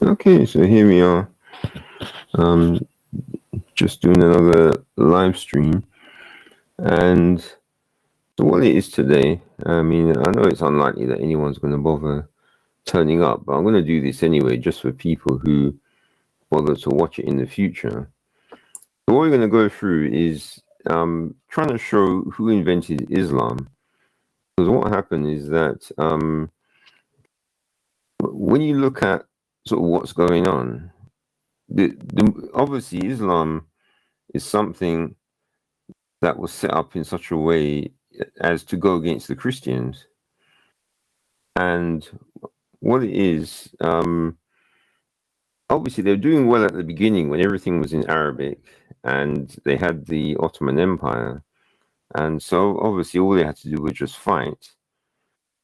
Okay, so here we are, just doing another live stream. And so what it is today, I mean, I know it's unlikely that anyone's going to bother turning up, but I'm going to do this anyway, just for people who bother to watch it in the future. So what we're going to go through is trying to show who invented Islam. Because what happened is that when you look at sort of what's going on, obviously Islam is something that was set up in such a way as to go against the Christians. And what it is, obviously they're doing well at the beginning when everything was in Arabic and they had the Ottoman Empire. And so obviously all they had to do was just fight.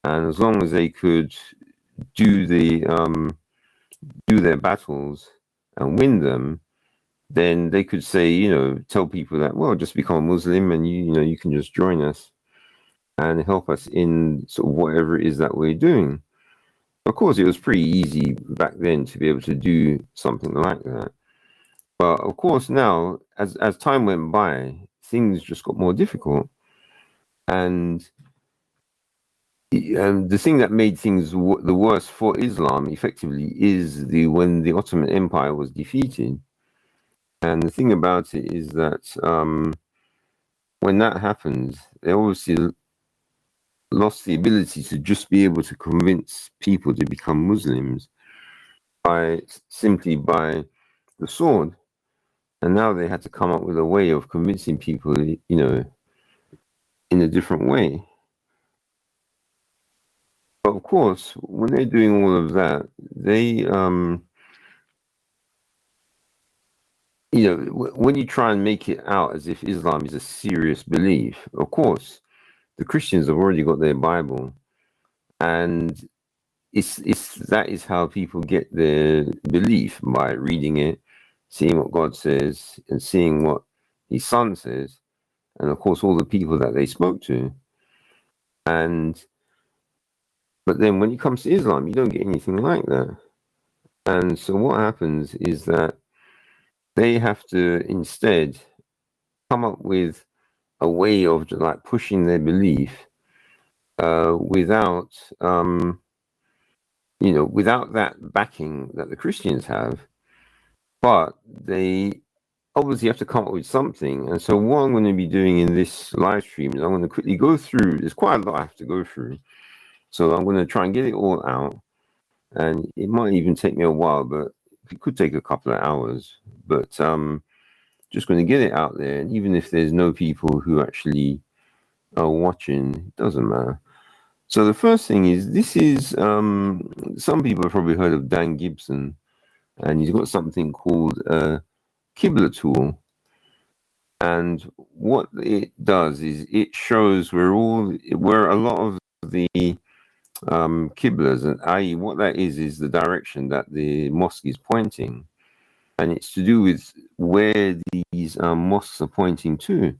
And as long as they could do their battles and win them, then they could say, tell people that, well, just become a Muslim and you can just join us and help us in sort of whatever it is that we're doing. Of course, it was pretty easy back then to be able to do something like that. But of course, now, as time went by, things just got more difficult. And the thing that made things the worse for Islam, effectively, is when the Ottoman Empire was defeated. And the thing about it is that when that happens, they obviously lost the ability to just be able to convince people to become Muslims simply by the sword. And now they had to come up with a way of convincing people, in a different way. But of course, when they're doing all of that, they, when you try and make it out as if Islam is a serious belief, of course, the Christians have already got their Bible, and that is how people get their belief, by reading it, seeing what God says, and seeing what His Son says, and of course all the people that they spoke to. But then when it comes to Islam, you don't get anything like that. And so what happens is that they have to instead come up with a way of like pushing their belief without that backing that the Christians have. But they obviously have to come up with something. And so what I'm going to be doing in this live stream is I'm going to quickly go through, there's quite a lot I have to go through. So I'm going to try and get it all out. And it might even take me a while, but it could take a couple of hours. But just going to get it out there. And even if there's no people who actually are watching, it doesn't matter. So the first thing is, this is, some people have probably heard of Dan Gibson. And he's got something called a qibla tool. And what it does is it shows where a lot of the qiblas, and i.e. what that is the direction that the mosque is pointing, and it's to do with where these mosques are pointing to.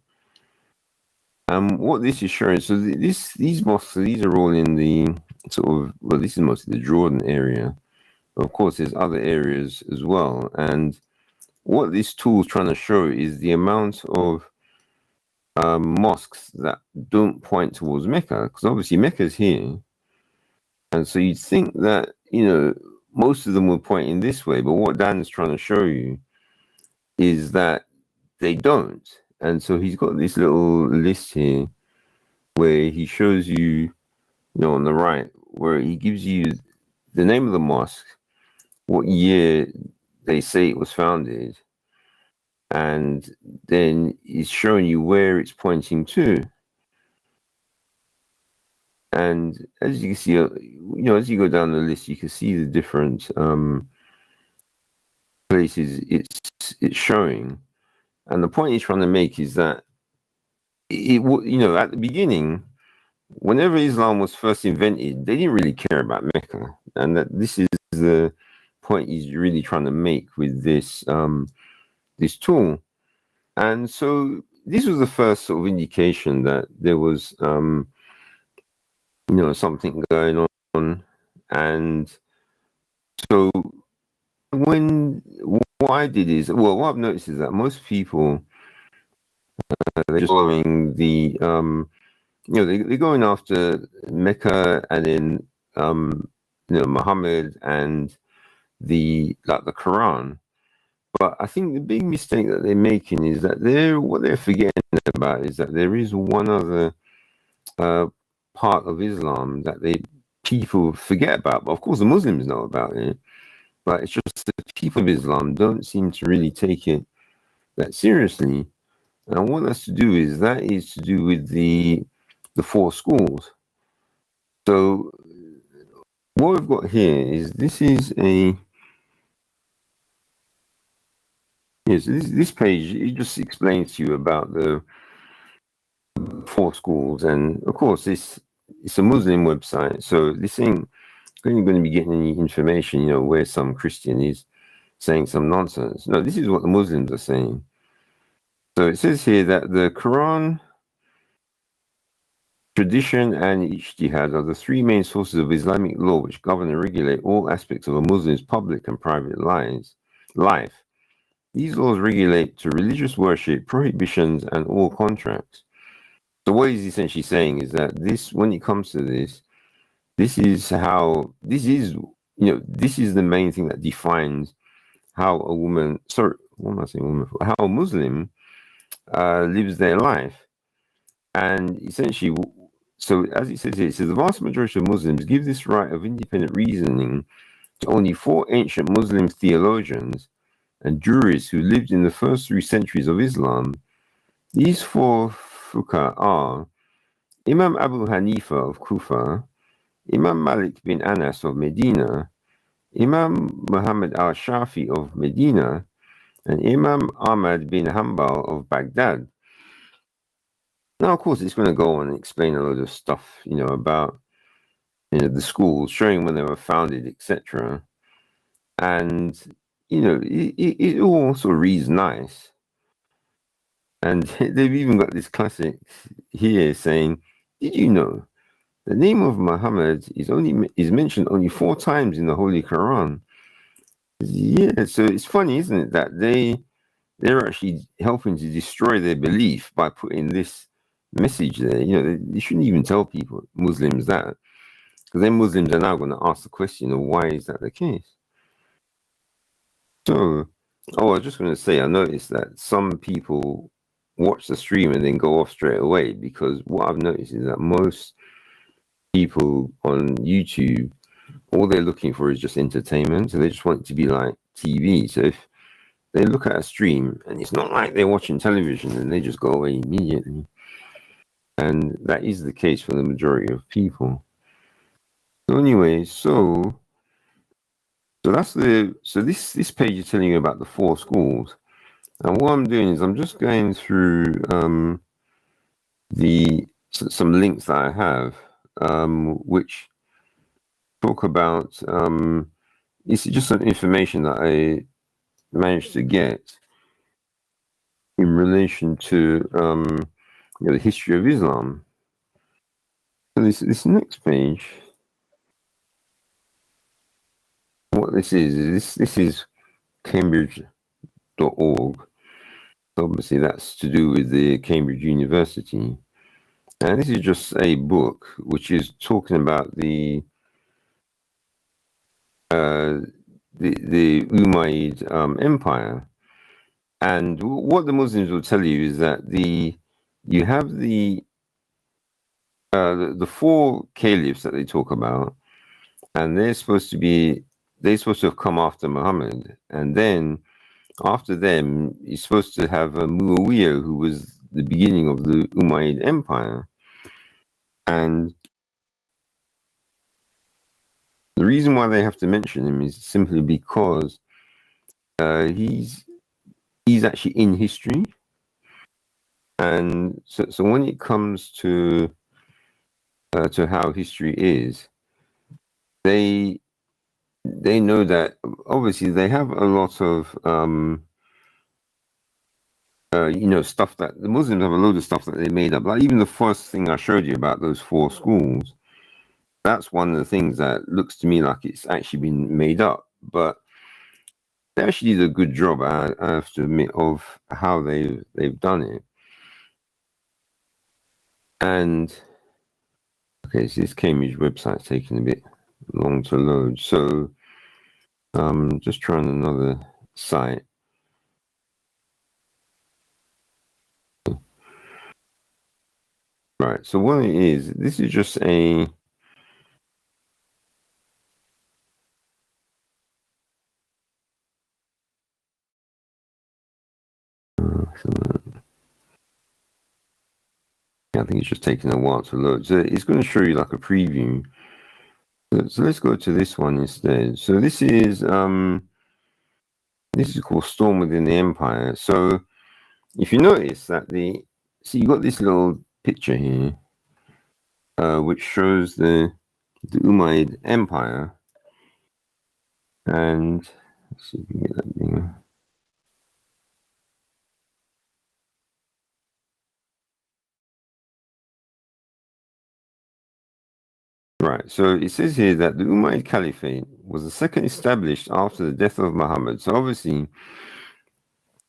What this is showing, so these mosques, these are all in the sort of, well, this is mostly the Jordan area. Of course, there's other areas as well, and what this tool is trying to show is the amount of mosques that don't point towards Mecca, because obviously Mecca is here. And so you'd think that, most of them were pointing this way, but what Dan is trying to show you is that they don't. And so he's got this little list here where he shows you, on the right, where he gives you the name of the mosque, what year they say it was founded, and then he's showing you where it's pointing to. And as you can see, as you go down the list, you can see the different places it's showing. And the point he's trying to make is that at the beginning, whenever Islam was first invented, they didn't really care about Mecca, and that this is the point he's really trying to make with this this tool. And so this was the first sort of indication that there was something going on. And So what I did is, well, what I've noticed is that most people they're just following the they're going after Mecca and then Muhammad and the Quran. But I think the big mistake that they're making is that what they're forgetting about is that there is one other part of Islam that people forget about. But of course, the Muslims know about it. But it's just the people of Islam don't seem to really take it that seriously. And what that's to do is to do with the four schools. So what we've got here is this page. It just explains to you about the four schools, and of course it's a Muslim website, so this ain't going to be getting any information, where some Christian is saying some nonsense. No, this is what the Muslims are saying. So it says here that the Quran, tradition, and ijtihad are the three main sources of Islamic law which govern and regulate all aspects of a Muslim's public and private life. These laws regulate to religious worship, prohibitions, and all contracts. So what he's essentially saying is that when it comes to this is the main thing that defines how a woman, how a Muslim lives their life. And essentially, so as it says here, it says the vast majority of Muslims give this right of independent reasoning to only four ancient Muslim theologians and jurists who lived in the first 3 centuries of Islam. These four fuqaha are Imam Abu Hanifa of Kufa, Imam Malik bin Anas of Medina, Imam Muhammad al-Shafi of Medina, and Imam Ahmad bin Hanbal of Baghdad. Now, of course, it's going to go on and explain a lot of stuff, about the schools, showing when they were founded, etc. And it all sort of reads nice. And they've even got this classic here saying, "Did you know the name of Muhammad is mentioned only 4 times in the Holy Quran?" Yeah, so it's funny, isn't it, that they're actually helping to destroy their belief by putting this message there. They shouldn't even tell Muslims that, because then Muslims are now going to ask the question of why is that the case. So, I was just going to say, I noticed that some people watch the stream and then go off straight away, because what I've noticed is that most people on YouTube, all they're looking for is just entertainment. So they just want it to be like TV. So if they look at a stream and it's not like they're watching television, then they just go away immediately. And that is the case for the majority of people. So anyway, so that's this page is telling you about the 4 schools. And what I'm doing is I'm just going through some links that I have, which talk about it's just some information that I managed to get in relation to the history of Islam. So this next page, what this is Cambridge.org. Obviously, that's to do with the Cambridge University. And this is just a book which is talking about the Umayyad Empire. And what the Muslims will tell you is that you have the 4 caliphs that they talk about, and they're supposed to have come after Muhammad, and then after them, you're supposed to have Muawiyah, who was the beginning of the Umayyad Empire. And the reason why they have to mention him is simply because he's actually in history. And so when it comes to how history is, they know that obviously they have a lot of stuff that the Muslims have a load of stuff that they made up. Like even the first thing I showed you about those 4 schools, that's one of the things that looks to me like it's actually been made up. but they actually did a good job, I have to admit, of how they've done it. And okay, so this Cambridge website's taking a bit long to load, so just trying another site. Right, so what it is, this is just a I think it's just taking a while to load. So it's going to show you like a preview. So let's go to this one instead. So this is called Storm Within the Empire. So if you notice that so you got this little picture here, which shows the Umayyad Empire, and let's see if we can get that thing. Right, so it says here that the Umayyad Caliphate was the second established after the death of Muhammad. So obviously,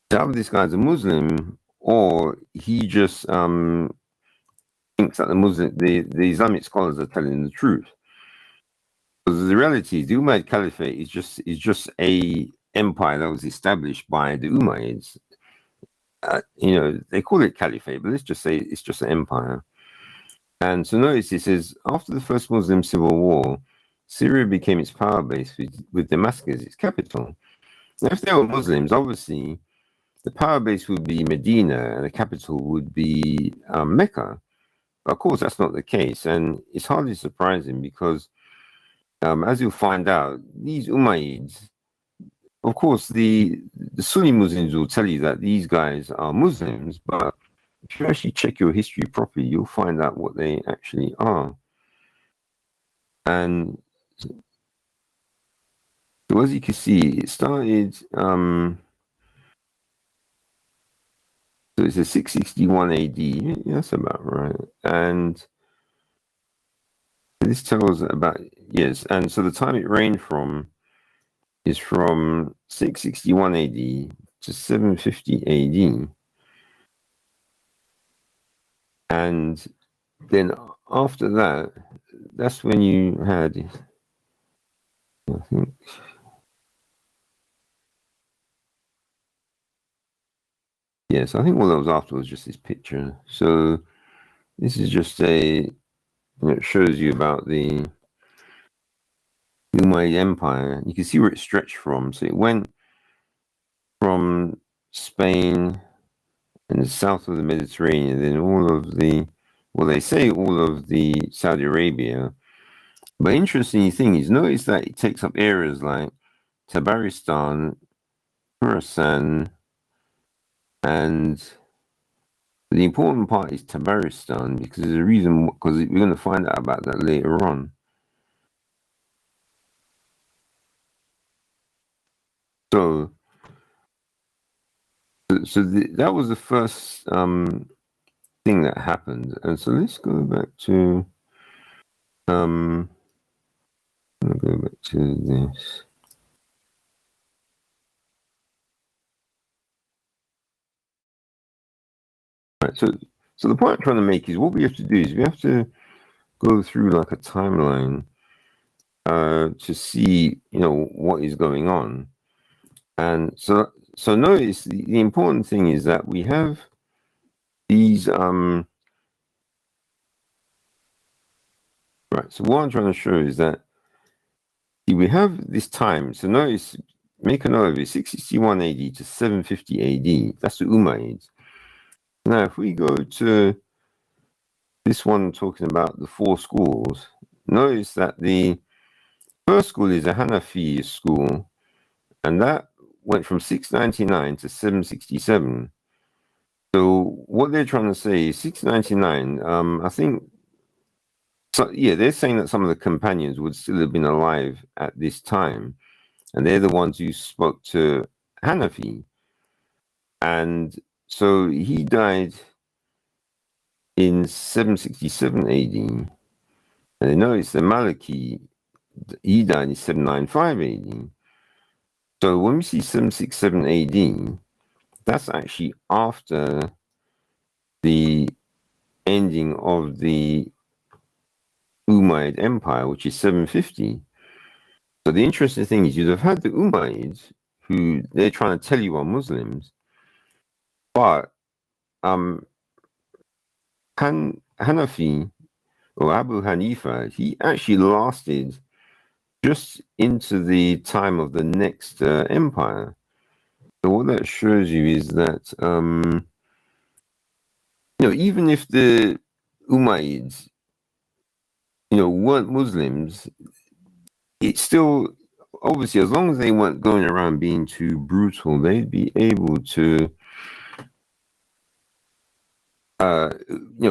either this guy's a Muslim, or he just thinks that the Islamic scholars are telling the truth. Because the reality is, the Umayyad Caliphate is just a empire that was established by the Umayyads. They call it Caliphate, but let's just say it's just an empire. And so notice it says, after the first Muslim civil war, Syria became its power base with Damascus its capital. Now, if they were Muslims, obviously, the power base would be Medina and the capital would be Mecca. But of course, that's not the case. And it's hardly surprising because, as you'll find out, these Umayyads, of course, the Sunni Muslims will tell you that these guys are Muslims, but if you actually check your history properly, you'll find out what they actually are. And so as you can see, it started, so it's a 661 AD, yeah, that's about right. And this tells about, yes, and so the time it reigned from is from 661 AD to 750 AD. And then after that, that's when you had, I think, yes, I think what that was after was just this picture. So this is just it shows you about the Umayyad Empire. You can see where it stretched from. So it went from Spain and the south of the Mediterranean, then they say all of the Saudi Arabia. But interesting thing is, notice that it takes up areas like Tabaristan, Khorasan, and the important part is Tabaristan, because there's a reason, because we're going to find out about that later on. So that was the first thing that happened. And so let's go back to I'll go back to this. Right, so the point I'm trying to make is, what we have to do is we have to go through like a timeline to see what is going on. And so notice the important thing is that we have these right. So what I'm trying to show is that we have this time. So notice, make a note of it: 661 AD to 750 AD. That's the Umayyads. Now, if we go to this one talking about the four schools, notice that the first school is a Hanafi school, and that went from 699 to 767. So what they're trying to say is 699, I think, so yeah, they're saying that some of the companions would still have been alive at this time, and they're the ones who spoke to Hanafi. And so he died in 767 AD. And notice the Maliki, he died in 795 AD. So when we see 767 AD, that's actually after the ending of the Umayyad Empire, which is 750. So the interesting thing is you'd have had the Umayyads, who they're trying to tell you are Muslims, but Hanafi or Abu Hanifa, he actually lasted just into the time of the next empire. So what that shows you is that even if the Umayyads weren't Muslims, it's still obviously, as long as they weren't going around being too brutal, they'd be able to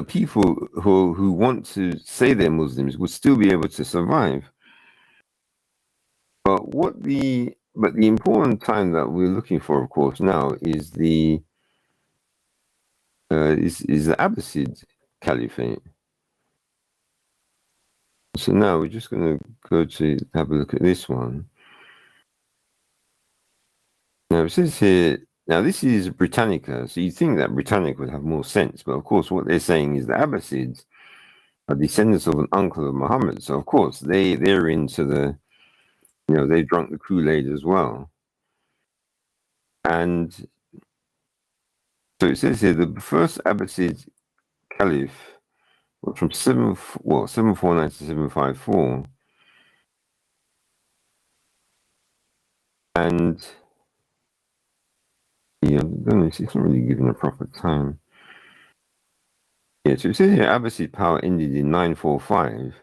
people who want to say they're Muslims would still be able to survive. But the important time that we're looking for, of course, now is the Abbasid Caliphate. So now we're just going to go to have a look at this one. Now it says here, now this is Britannica, so you'd think that Britannica would have more sense, but of course what they're saying is the Abbasids are descendants of an uncle of Muhammad, so of course they're into the, they've drunk the Kool-Aid as well. And so it says here, the first Abbasid Caliph was from 749 to 754. And yeah, I don't know, it's not really given a proper time. Yeah, so it says here Abbasid power ended in 945.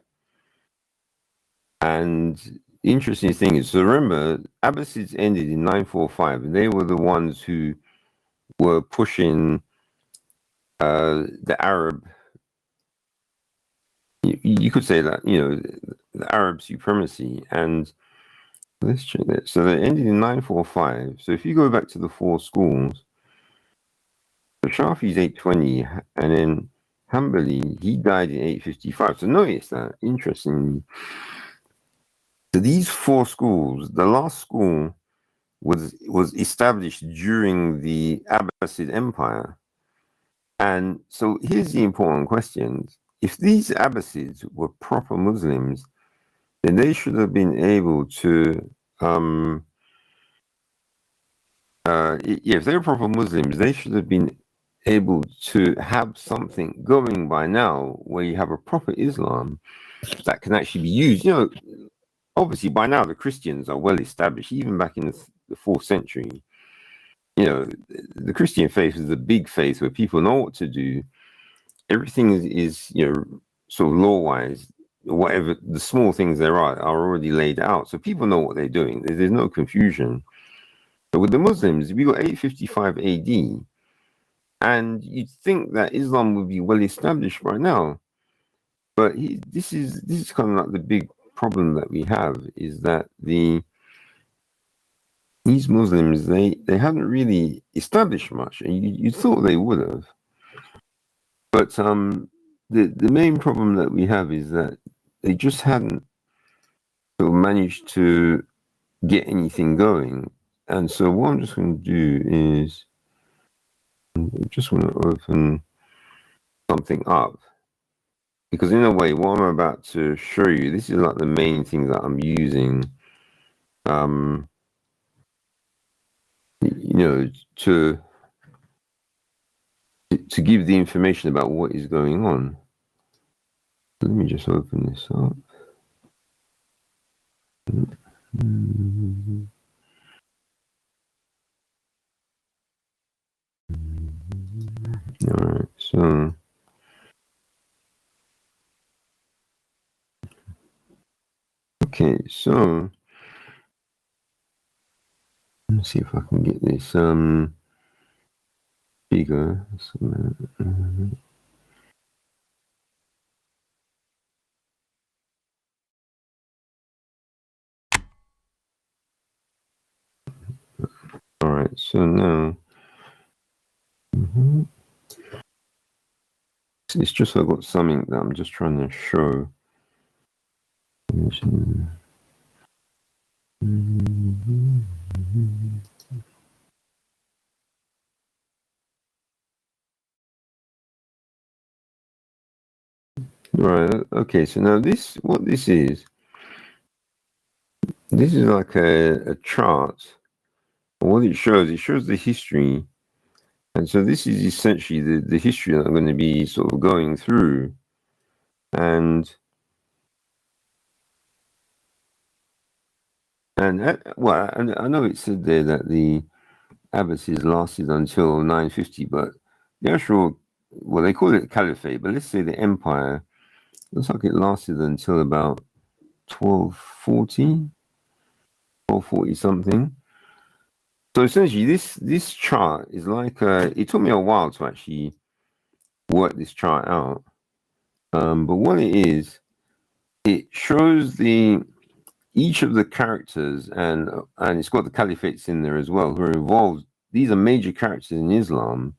And the interesting thing is, so remember, Abbasids ended in 945, and they were the ones who were pushing the Arab, you could say that, the Arab supremacy. And let's check that. So they ended in 945. So if you go back to the four schools, so Shafi's 820, and then Hanbali, he died in 855. So notice that, interestingly. So these four schools, the last school was established during the Abbasid Empire. And so here's the important question. If these Abbasids were proper Muslims, then they should have been able to, if they were proper Muslims, they should have been able to have something going by now where you have a proper Islam that can actually be used. Obviously by now the Christians are well established, even back in the 4th century. The Christian faith is a big faith where people know what to do. Everything is sort of law-wise, whatever the small things there are already laid out. So people know what they're doing. There's no confusion. But with the Muslims, we got 855 AD, and you'd think that Islam would be well established right now. But this is kind of like the big problem that we have, is that these Muslims, they haven't really established much, and you thought they would have. But the main problem that we have is that they just hadn't sort of managed to get anything going. And so what I'm just going to do is I just want to open something up, because in a way what I'm about to show you, this is like the main thing that I'm using to give the information about what is going on. Let me just open this up. All right, so okay, so let's see if I can get this bigger. All right, so now it's just I've got something that I'm just trying to show. Right. Okay. So now what this is like a chart. What it shows the history, and so this is essentially the history that I'm going to be sort of going through, and well, I know it said there that the Abbasids lasted until 950, but the actual, well, they call it caliphate, but let's say the empire looks like it lasted until about 1240, 1240 something. So essentially, this chart is like it took me a while to actually work this chart out. But what it is, it shows each of the characters, and it's got the caliphates in there as well, who are involved. These are major characters in Islam.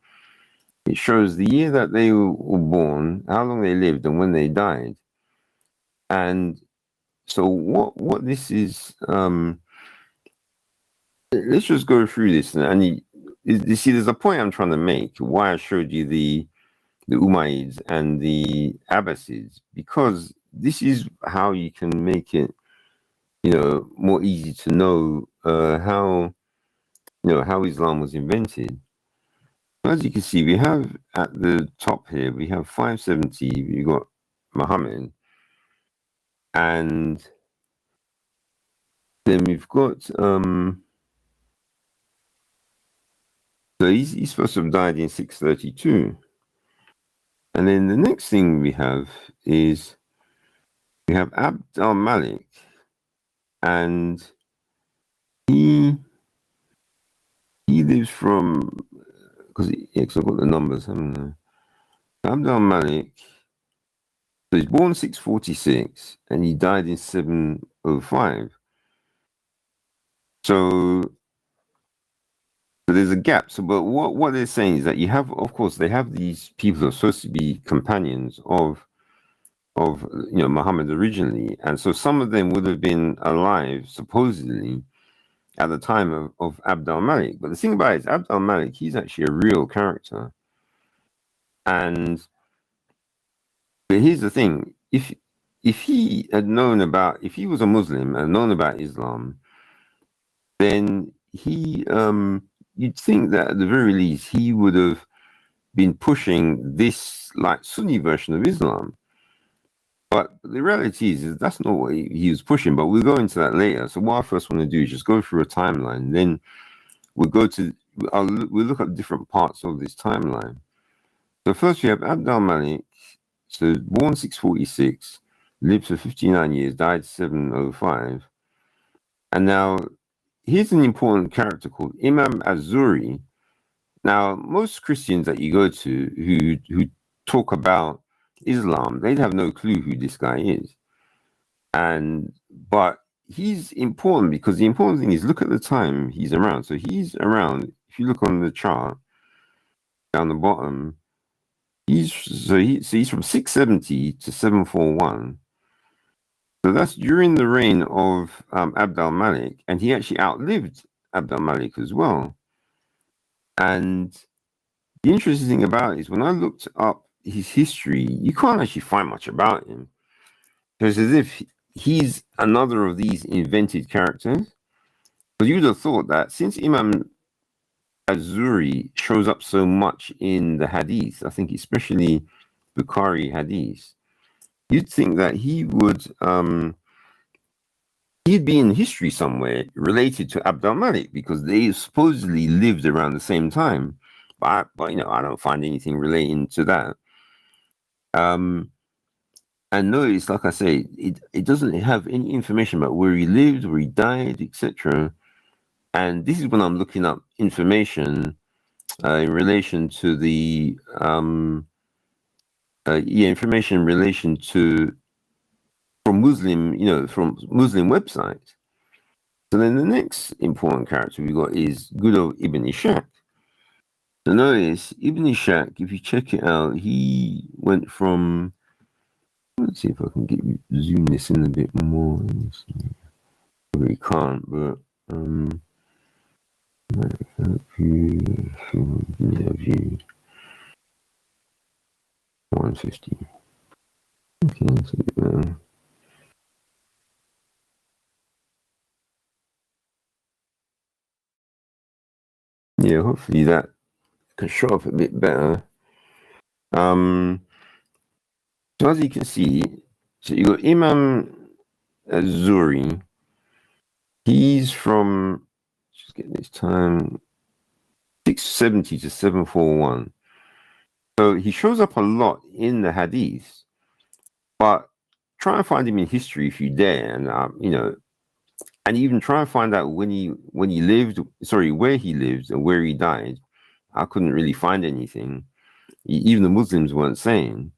It shows the year that they were born, how long they lived, and when they died. And so what this is, let's just go through this. And you see, there's a point I'm trying to make, why I showed you the Umayyads and the Abbasids, because this is how you can make it, more easy to know how Islam was invented. As you can see, we have at the top here, we have 570, we got Muhammad, and then we've got so he's supposed to have died in 632. And then the next thing we have is we have al-Malik, and he lives from, because I've got the numbers, haven't I? al-Malik, so he's born 646 and he died in 705. So there's a gap. So, but what they're saying is that you have, of course, they have these people who are supposed to be companions of Muhammad originally, and so some of them would have been alive supposedly at the time of Abd al-Malik. But the thing about it is, Abd al-Malik, he's actually a real character, and but here's the thing: if he had known about, if he was a Muslim and known about Islam, then he you'd think that at the very least he would have been pushing this like Sunni version of Islam. But the reality is that's not what he was pushing, but we'll go into that later. So what I first want to do is just go through a timeline. Then we'll we'll look at different parts of this timeline. So first we have Abd al-Malik, so born 646, lived for 59 years, died 705. And now here's an important character called Imam az-Zuri. Now, most Christians that you go to who talk about Islam, they'd have no clue who this guy is. But he's important because the important thing is look at the time he's around. So he's around, if you look on the chart down the bottom, he's from 670 to 741. So that's during the reign of Abd al-Malik, and he actually outlived Abd al-Malik as well. And the interesting thing about it is when I looked up his history, you can't actually find much about him. It's as if he's another of these invented characters. But you'd have thought that since Imam az-Zuri shows up so much in the hadith, I think especially Bukhari hadith, you'd think that he would he'd be in history somewhere related to Abd al-Malik because they supposedly lived around the same time. But I don't find anything relating to that. And notice, like I say, it doesn't have any information about where he lived, where he died, etc. And this is when I'm looking up information in relation to the information in relation to from Muslim websites. So then the next important character we got is good old Ibn Ishaq. So notice Ibn Ishaq, if you check it out, he went from, let's see if I can zoom this in a bit more. Probably can't, but View 150. Okay, so, yeah, hopefully that can show up a bit better. So as you can see, so you got Imam Zuri. He's from, just get this time, 670 to 741. So he shows up a lot in the hadith, but try and find him in history if you dare, and and even try and find out when he lived, where he lived and where he died. I couldn't really find anything. Even the Muslims weren't saying.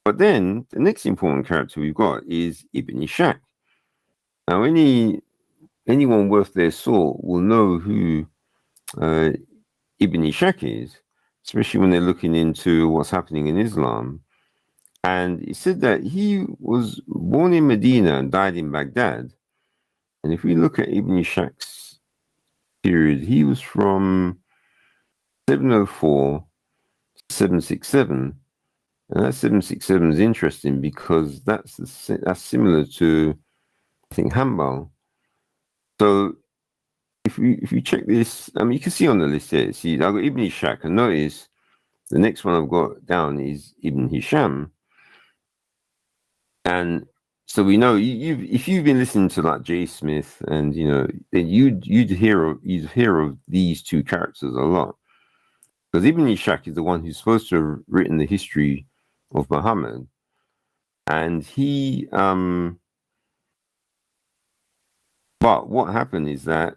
But then the next important character we've got is Ibn Ishaq. Now, anyone worth their salt will know who Ibn Ishaq is, especially when they're looking into what's happening in Islam. And he said that he was born in Medina and died in Baghdad. And if we look at Ibn Ishaq's period, he was from 704 to 767. And that 767 is interesting because that's similar to, I think, Hanbal. So if you check this, you can see on the list here, see, I've got Ibn Ishaq, and notice the next one I've got down is Ibn Hisham. And so we know if you've been listening to like J. Smith, and then you'd hear of these two characters a lot, because Ibn Ishaq is the one who's supposed to have written the history of Muhammad, and he but what happened is that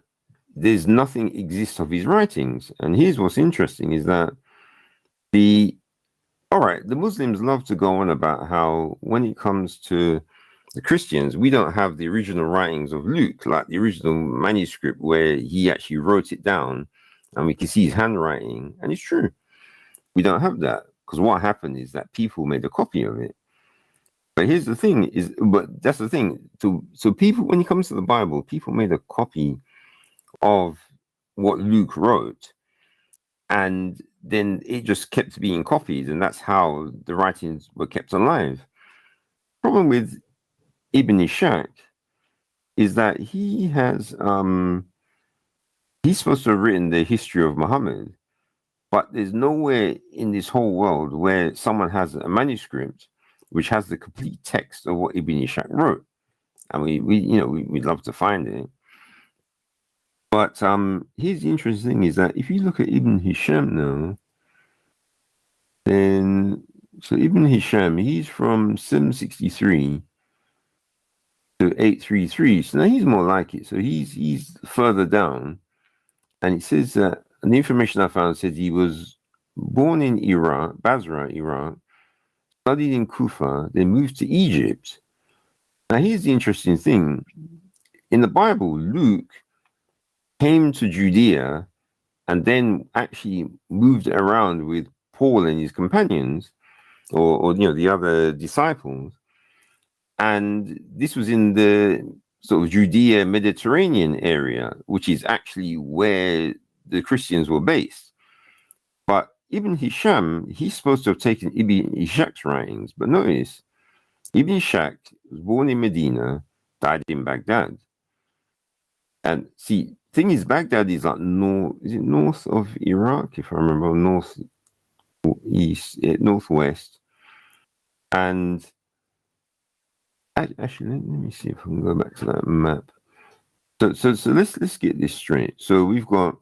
there's nothing exists of his writings. And here's what's interesting is that the Muslims love to go on about how when it comes to the Christians, we don't have the original writings of Luke, like the original manuscript where he actually wrote it down and we can see his handwriting. And it's true. We don't have that, because what happened is that people made a copy of it. But here's the thing but that's the thing. So people, when it comes to the Bible, people made a copy of what Luke wrote, and then it just kept being copied, and that's how the writings were kept alive. Problem with Ibn Ishaq is that he has he's supposed to have written the history of Muhammad, but there's nowhere in this whole world where someone has a manuscript which has the complete text of what Ibn Ishaq wrote. And we'd love to find it. But here's the interesting thing is that if you look at Ibn Hisham now, then so Ibn Hisham, he's from 763 to 833. So now he's more like it. So he's further down. And it says that, and the information I found says he was born in Iraq, Basra, Iraq, studied in Kufa, then moved to Egypt. Now here's the interesting thing. In the Bible, Luke came to Judea and then actually moved around with Paul and his companions, or the other disciples. And this was in the sort of Judea Mediterranean area, which is actually where the Christians were based. But Ibn Hisham, he's supposed to have taken Ibn Ishaq's writings, but notice, Ibn Ishaq was born in Medina, died in Baghdad. And see, thing is, Baghdad is like north of Iraq, if I remember, northwest. And actually, let me see if I can go back to that map. So let's get this straight. So we've got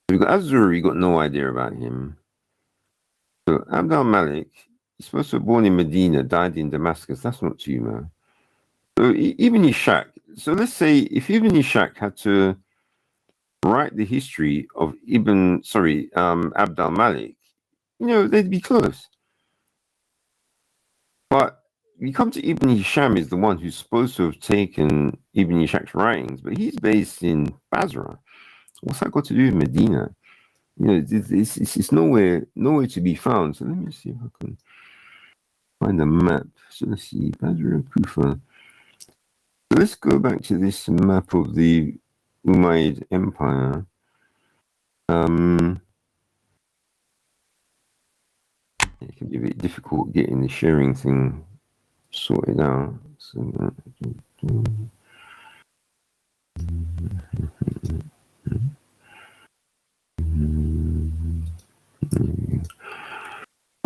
Azuri, got no idea about him. So al-Malik, he's supposed to have born in Medina, died in Damascus. That's not too bad. So Ibn Ishaq. So let's say if Ibn Ishaq had to write the history of Abd al-Malik, they'd be close. But we come to Ibn Hisham is the one who's supposed to have taken Ibn Ishaq's writings, but he's based in Basra. What's that got to do with Medina? It's nowhere to be found. So let me see if I can find a map. So let's see, Basra, Kufa. So let's go back to this map of the Umayyad Empire. It can be a bit difficult getting the sharing thing sorted out. So,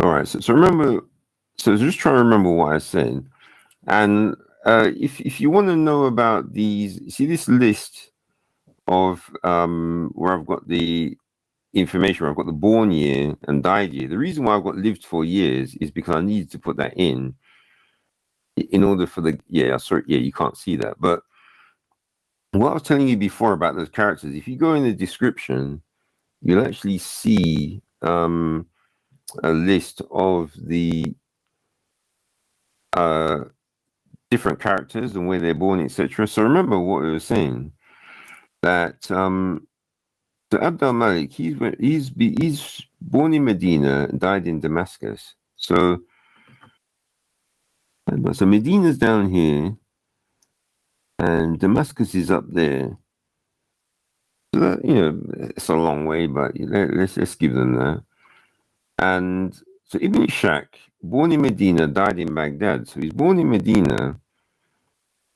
all right. So remember. So just try to remember what I said. And if you want to know about these, see this list of where I've got the information, where I've got the born year and died year. The reason why I've got lived for years is because I needed to put that in order for the you can't see that. But what I was telling you before about those characters, if you go in the description, you'll actually see a list of the different characters and where they're born, etc. So remember what we were saying, that so al-Malik, he's born in Medina and died in Damascus. So Medina's down here and Damascus is up there. So that, it's a long way, but let's give them that. And so Ibn Ishaq, born in Medina, died in Baghdad. So he's born in Medina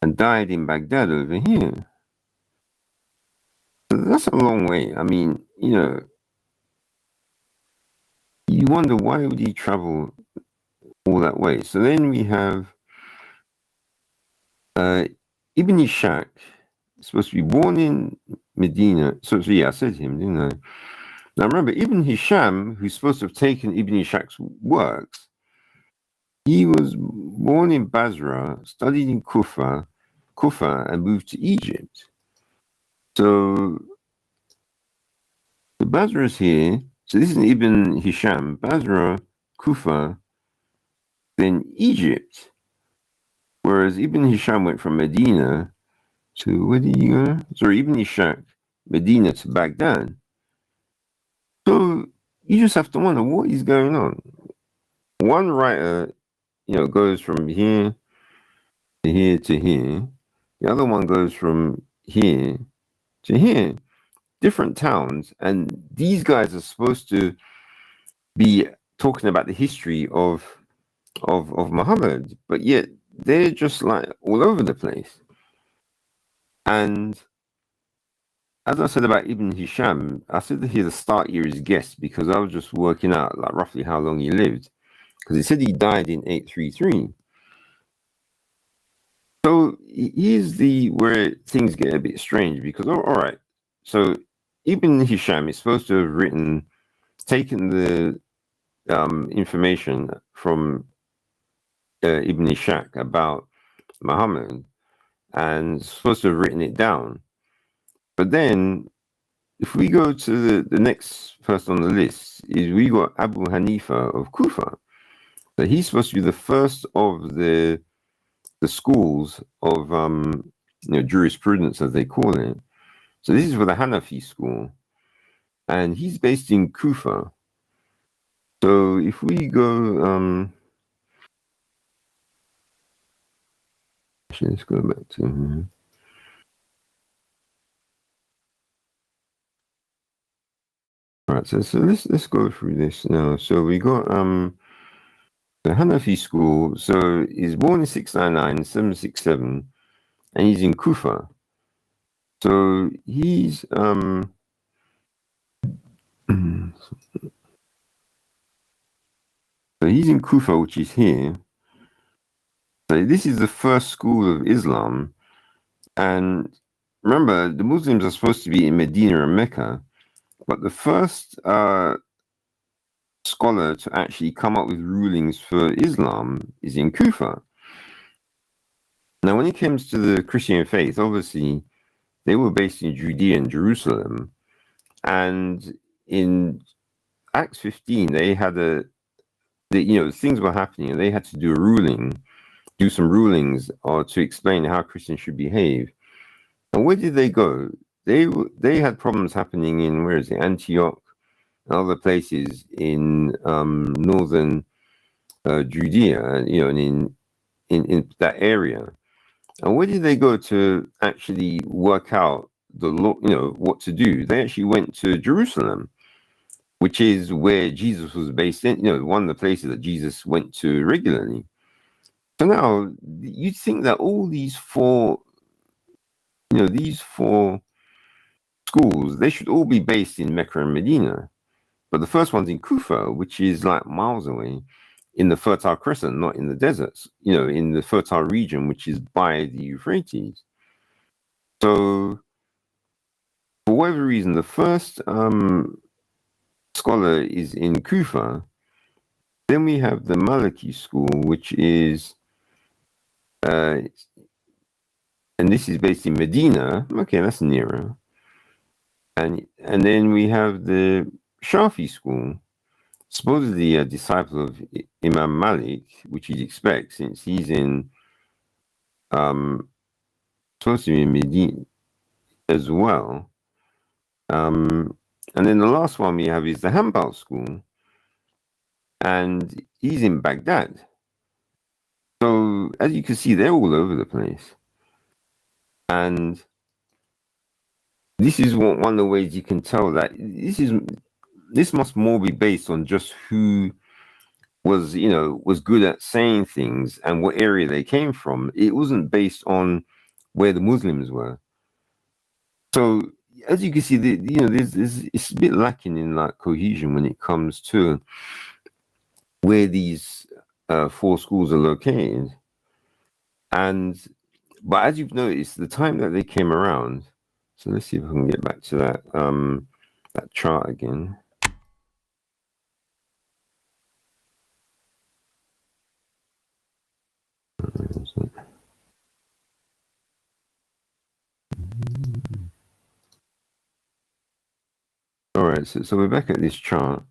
and died in Baghdad over here. So that's a long way. I mean, you wonder why would he travel all that way? So then we have Ibn Ishaq, supposed to be born in Medina. So yeah, I said him, didn't I? Now remember, Ibn Hisham, who's supposed to have taken Ibn Ishaq's works, he was born in Basra, studied in Kufa, and moved to Egypt. So the Basra is here. So this is Ibn Hisham, Basra, Kufa, then Egypt. Whereas Ibn Hisham went from Medina to, where did he go? Sorry, Ibn Ishaq, Medina to Baghdad. So you just have to wonder what is going on. One writer, goes from here to here to here. The other one goes from here to here. Different towns, and these guys are supposed to be talking about the history of Muhammad, but yet they're just like all over the place. And as I said about Ibn Hisham, I said that here the start year is guessed because I was just working out like roughly how long he lived, because he said he died in 833. So here's where things get a bit strange, because all right, so Ibn Hisham is supposed to have taken the information from Ibn Ishaq about Muhammad and supposed to have written it down. But then, if we go to the next person on the list, we got Abu Hanifa of Kufa. So he's supposed to be the first of the schools of jurisprudence, as they call it. So this is for the Hanafi school, and he's based in Kufa. So if we go, actually, let's go back to. All right, so let's go through this now. So we got the Hanafi school. So he's born in 699, 767, and he's in Kufa. So he's so he's in Kufa, which is here. So this is the first school of Islam, and remember, the Muslims are supposed to be in Medina and Mecca, but the first scholar to actually come up with rulings for Islam is in Kufa. Now, when it comes to the Christian faith, obviously, they were based in Judea and Jerusalem, and in Acts 15, they had things were happening, and they had to do some rulings to explain how Christians should behave. And where did they go? They had problems happening in, where is it, Antioch and other places in northern Judea, and in that area. And where did they go to actually work out the law, what to do. They actually went to Jerusalem, which is where Jesus was based in, one of the places that Jesus went to regularly. So now you'd think that all these four schools, they should all be based in Mecca and Medina. But the first one's in Kufa, which is like miles away in the Fertile Crescent, not in the deserts, in the fertile region, which is by the Euphrates. So for whatever reason, the first scholar is in Kufa. Then we have the Maliki school, which is, and this is based in Medina. Okay, that's nearer. And then we have the Shafi school, supposedly a disciple of Imam Malik, which you'd expect since he's in, supposed to be in Medina as well. And then the last one we have is the Hanbal school, and he's in Baghdad. So as you can see, they're all over the place. And this is one of the ways you can tell that this must more be based on just who was good at saying things and what area they came from. It wasn't based on where the Muslims were. So as you can see, it's a bit lacking in like cohesion when it comes to where these four schools are located. But as you've noticed, the time that they came around. So let's see if I can get back to that chart again. All right, so we're back at this chart.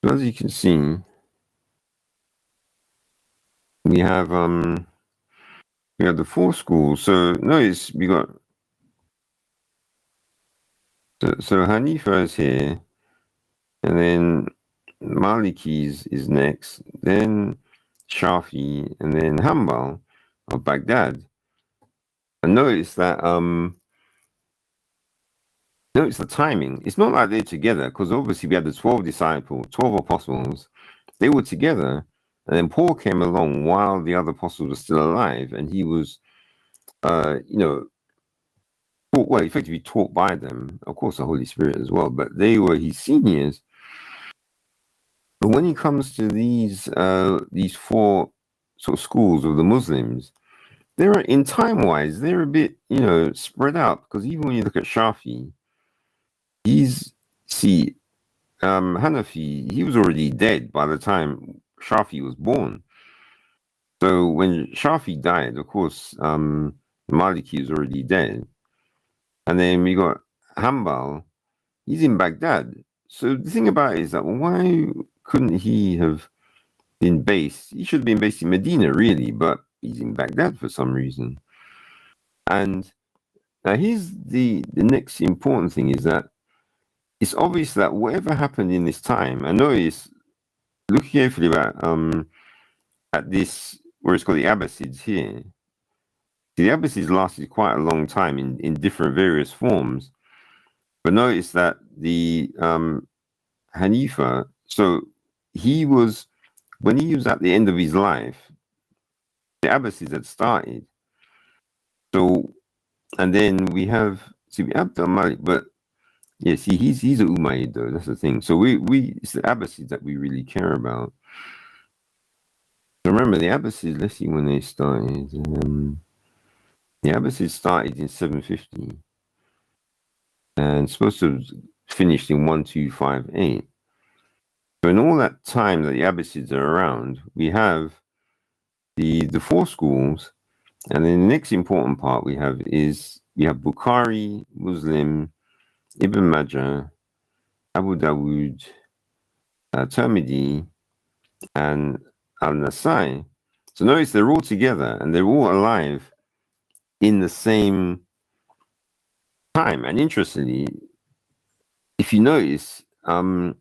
So as you can see, we have the four schools. So notice we got so Hanifa is here, and then Maliki is next, then Shafi, and then Hanbal of Baghdad. And notice that notice the timing. It's not like they're together, because obviously we had the 12 disciples, 12 apostles. They were together, and then Paul came along while the other apostles were still alive, and he was, effectively taught by them. Of course, the Holy Spirit as well, but they were his seniors. But when it comes to these four sort of schools of the Muslims, they're in time-wise, they're a bit, spread out, because even when you look at Shafi, Hanafi, he was already dead by the time Shafi was born. So when Shafi died, of course, Maliki was already dead. And then we got Hanbal, he's in Baghdad. So the thing about it is that why couldn't he have been based? He should have been based in Medina, really, but he's in Baghdad for some reason. And now here's the next important thing is that it's obvious that whatever happened in this time, I know it's look carefully at this where it's called the Abbasids here. The Abbasids lasted quite a long time in different various forms. But notice that the Hanifa, so when he was at the end of his life, the Abbasids had started. So, and then we have al-Malik, but yeah, see, he's an Umayyad though. That's the thing. So it's the Abbasids that we really care about. So remember the Abbasids. Let's see when they started. The Abbasids started in 750, and supposed to have finished in 1258. So in all that time that the Abbasids are around, we have the four schools, and then the next important part we have Bukhari, Muslim, Ibn Majah, Abu Dawud, Tirmidhi, and al-Nasai. So notice they're all together and they're all alive in the same time. And interestingly, if you notice, Ahmad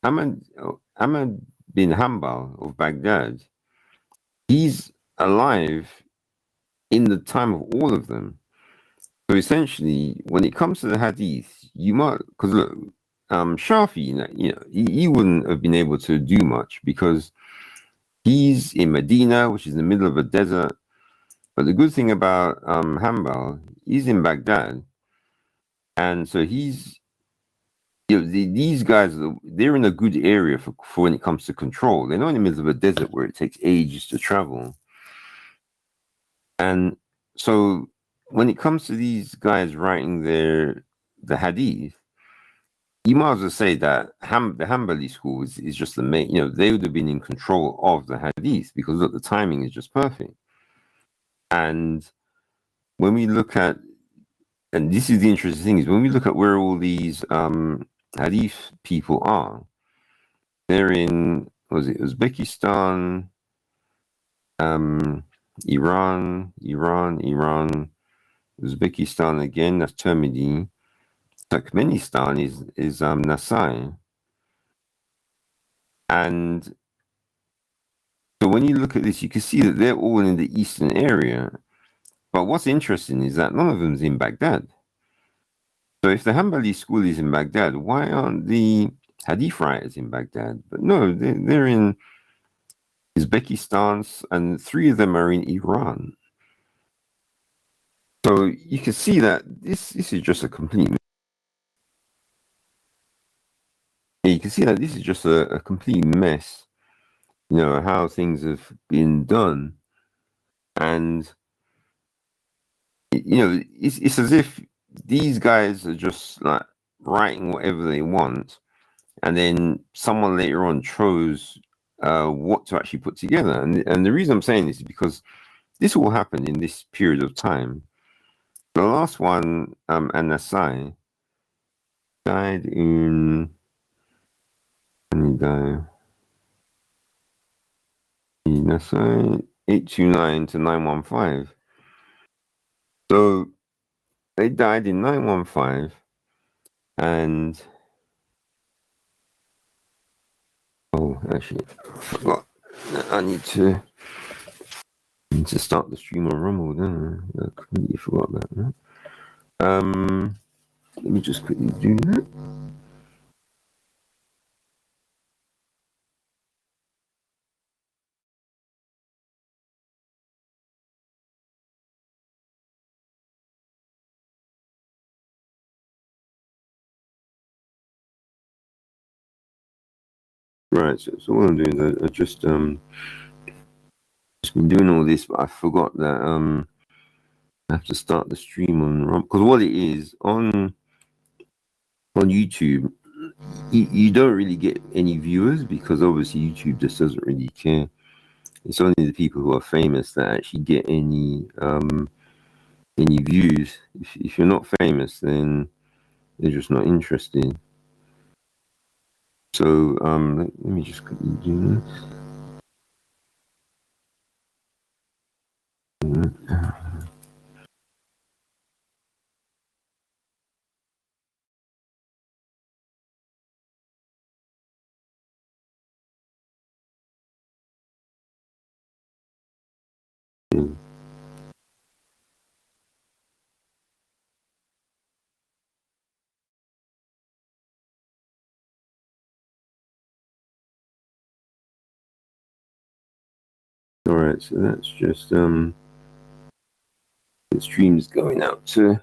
bin Hanbal of Baghdad, he's alive in the time of all of them. So essentially, when it comes to the hadith, you might, because look, Shafi, he wouldn't have been able to do much because he's in Medina, which is in the middle of a desert. But the good thing about Hanbal, he's in Baghdad, and so he's, these guys, they're in a good area for when it comes to control. They're not in the middle of a desert where it takes ages to travel. And so when it comes to these guys writing the hadith, you might as well say that the Hanbali school is just the main, they would have been in control of the hadith because look, the timing is just perfect. And when we look at, and this is the interesting thing, is when we look at where all these hadith people are, they're in, was it Uzbekistan, Iran, Uzbekistan again, that's Tirmidhi. Turkmenistan is Nasai. And so when you look at this, you can see that they're all in the eastern area. But what's interesting is that none of them is in Baghdad. So if the Hanbali school is in Baghdad, why aren't the hadith writers in Baghdad? But no, they're in Uzbekistan, and 3 of them are in Iran. So you can see that this is just a complete. You can see that this is just a complete mess. How things have been done, and it's as if these guys are just like writing whatever they want, and then someone later on chose what to actually put together. And the reason I'm saying this is because this all happened in this period of time. The last one, An-Nasai, died in, when did he die? Nasai 829 to 915. So they died in 915, and actually, I forgot. I need to start the stream on Rumble. Then I completely forgot that. Let me just quickly do that. Right. So what I'm doing is I just been doing all this, but I forgot that I have to start the stream on Rumble, because what it is on YouTube, you don't really get any viewers because obviously YouTube just doesn't really care. It's only the people who are famous that actually get any views. If you're not famous, then they're just not interested. So let me just quickly do this. All right, so that's just the stream's going out to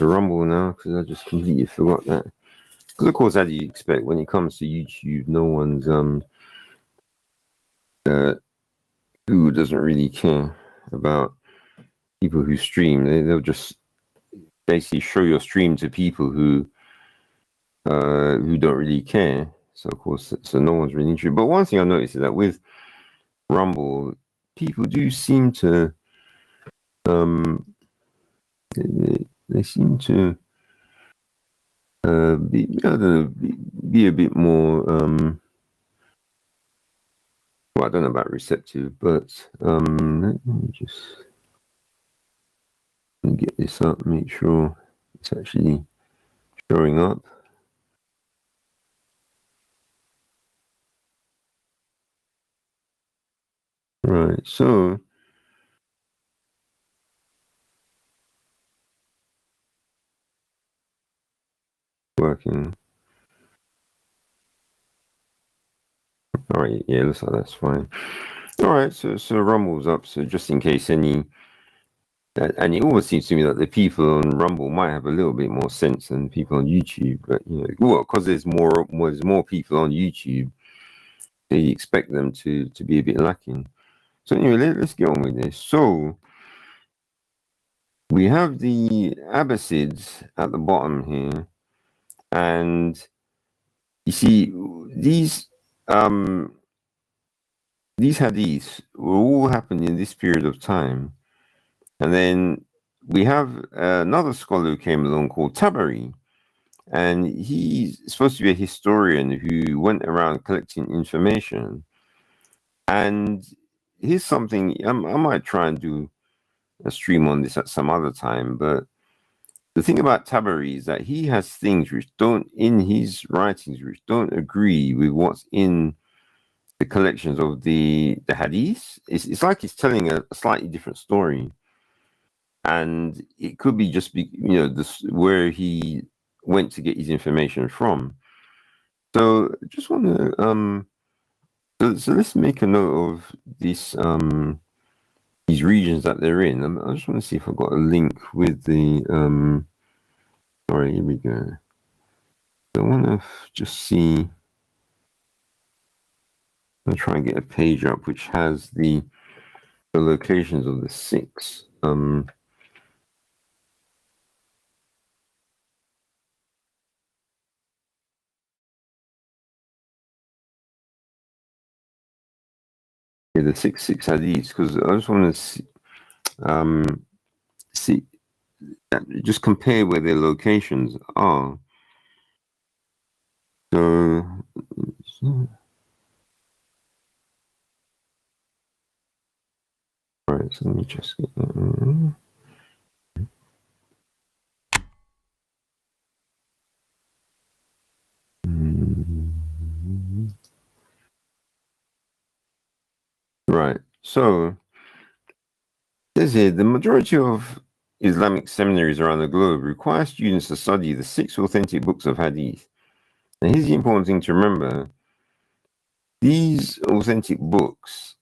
Rumble now because I just completely forgot that. Because of course, as you expect, when it comes to YouTube, no one's who doesn't really care about people who stream. They'll just basically show your stream to people who don't really care. So of course, so no one's really interested. But one thing I noticed is that with Rumble, people do seem to they seem to be, I don't know, be a bit more well, I don't know about receptive, but let me just get this up, make sure it's actually showing up. Right, so second. All right, yeah, looks like that's fine. All right, so Rumble's up. So just in case any, and it always seems to me that the people on Rumble might have a little bit more sense than people on YouTube. But well, because there's more people on YouTube, they expect them to be a bit lacking. So anyway, let's get on with this. So we have the Abbasids at the bottom here, and you see these hadiths were all happening in this period of time. And then we have another scholar who came along called Tabari, and he's supposed to be a historian who went around collecting information. And here's something I might try and do a stream on this at some other time, but the thing about Tabari is that he has things which don't, in his writings, which don't agree with what's in the collections of the hadiths. It's like he's telling a slightly different story. And it could be just this where he went to get his information from. So I just want to so let's make a note of this these regions that they're in. I just want to see if I've got a link with the all right, here we go. So I want to just see. I'll try and get a page up which has the locations of the 6. Yeah, the 6 hadiths, because I just want to see, just compare where their locations are. So, all right, so let me just get that. Right, so there's here the majority of Islamic seminaries around the globe require students to study the 6 authentic books of hadith. And here's the important thing to remember: these authentic books,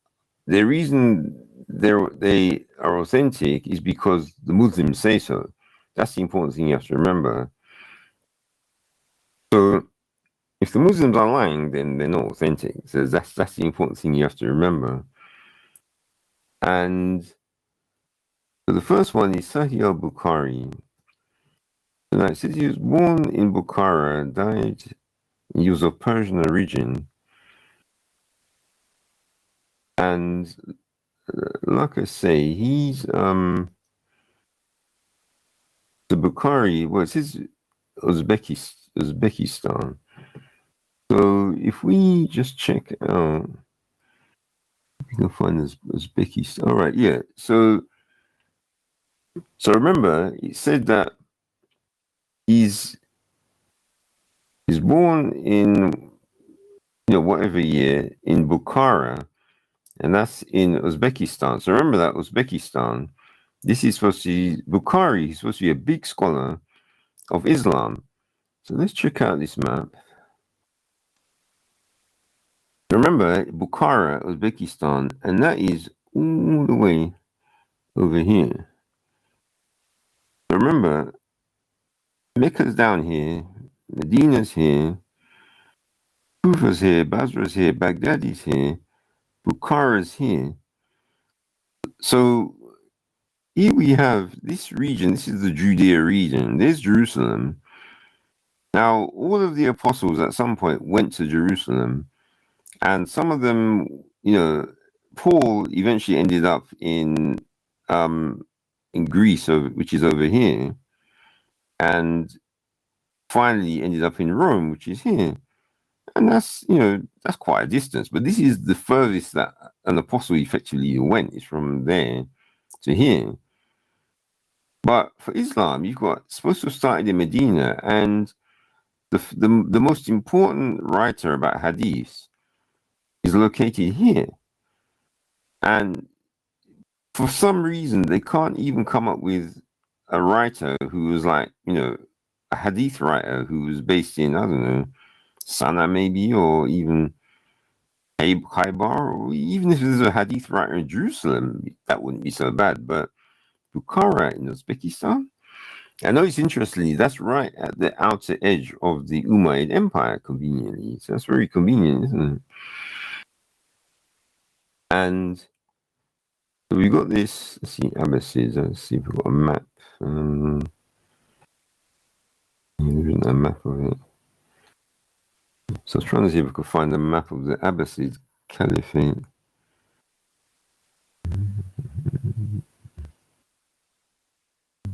the reason they are authentic is because the Muslims say so. That's the important thing you have to remember. So if the Muslims are lying, then they're not authentic. So that's the important thing you have to remember. And so the first one is Sahih al-Bukhari. So it says he was born in Bukhara, died. He was of Persian origin. And like I say, he's the Bukhari, well, it says Uzbekistan. So if we just check out, we can find Uzbekistan. All right, yeah. So remember, it said that he's born in whatever year in Bukhara, and that's in Uzbekistan. So remember that Uzbekistan, this is supposed to be Bukhari. He's supposed to be a big scholar of Islam. So let's check out this map. Remember Bukhara, Uzbekistan, and that is all the way over here. So remember, Mecca's down here, Medina's here, Kufa's here, Basra's here, Baghdadi's here, Bukhara's here. So here we have this region. This is the Judea region. There's Jerusalem. Now, all of the apostles at some point went to Jerusalem, and some of them, Paul eventually ended up in Greece, which is over here, and finally ended up in Rome, which is here. And that's quite a distance, but this is the furthest that an apostle effectively went, is from there to here. But for Islam, you've got supposed to have started in Medina, and the most important writer about hadith is located here. And for some reason, they can't even come up with a writer who was like, a hadith writer who was based in, I don't know, Sana maybe, or even Khaybar, or even if there's a hadith writer in Jerusalem, that wouldn't be so bad. But Bukhara in Uzbekistan, I know it's interesting, that's right at the outer edge of the Umayyad Empire, conveniently. So that's very convenient, isn't it? And so we got this, let's see, Abbasids, let's see if we've got a map. There isn't a map of it. So I was trying to see if I could find a map of the Abbasid Caliphate.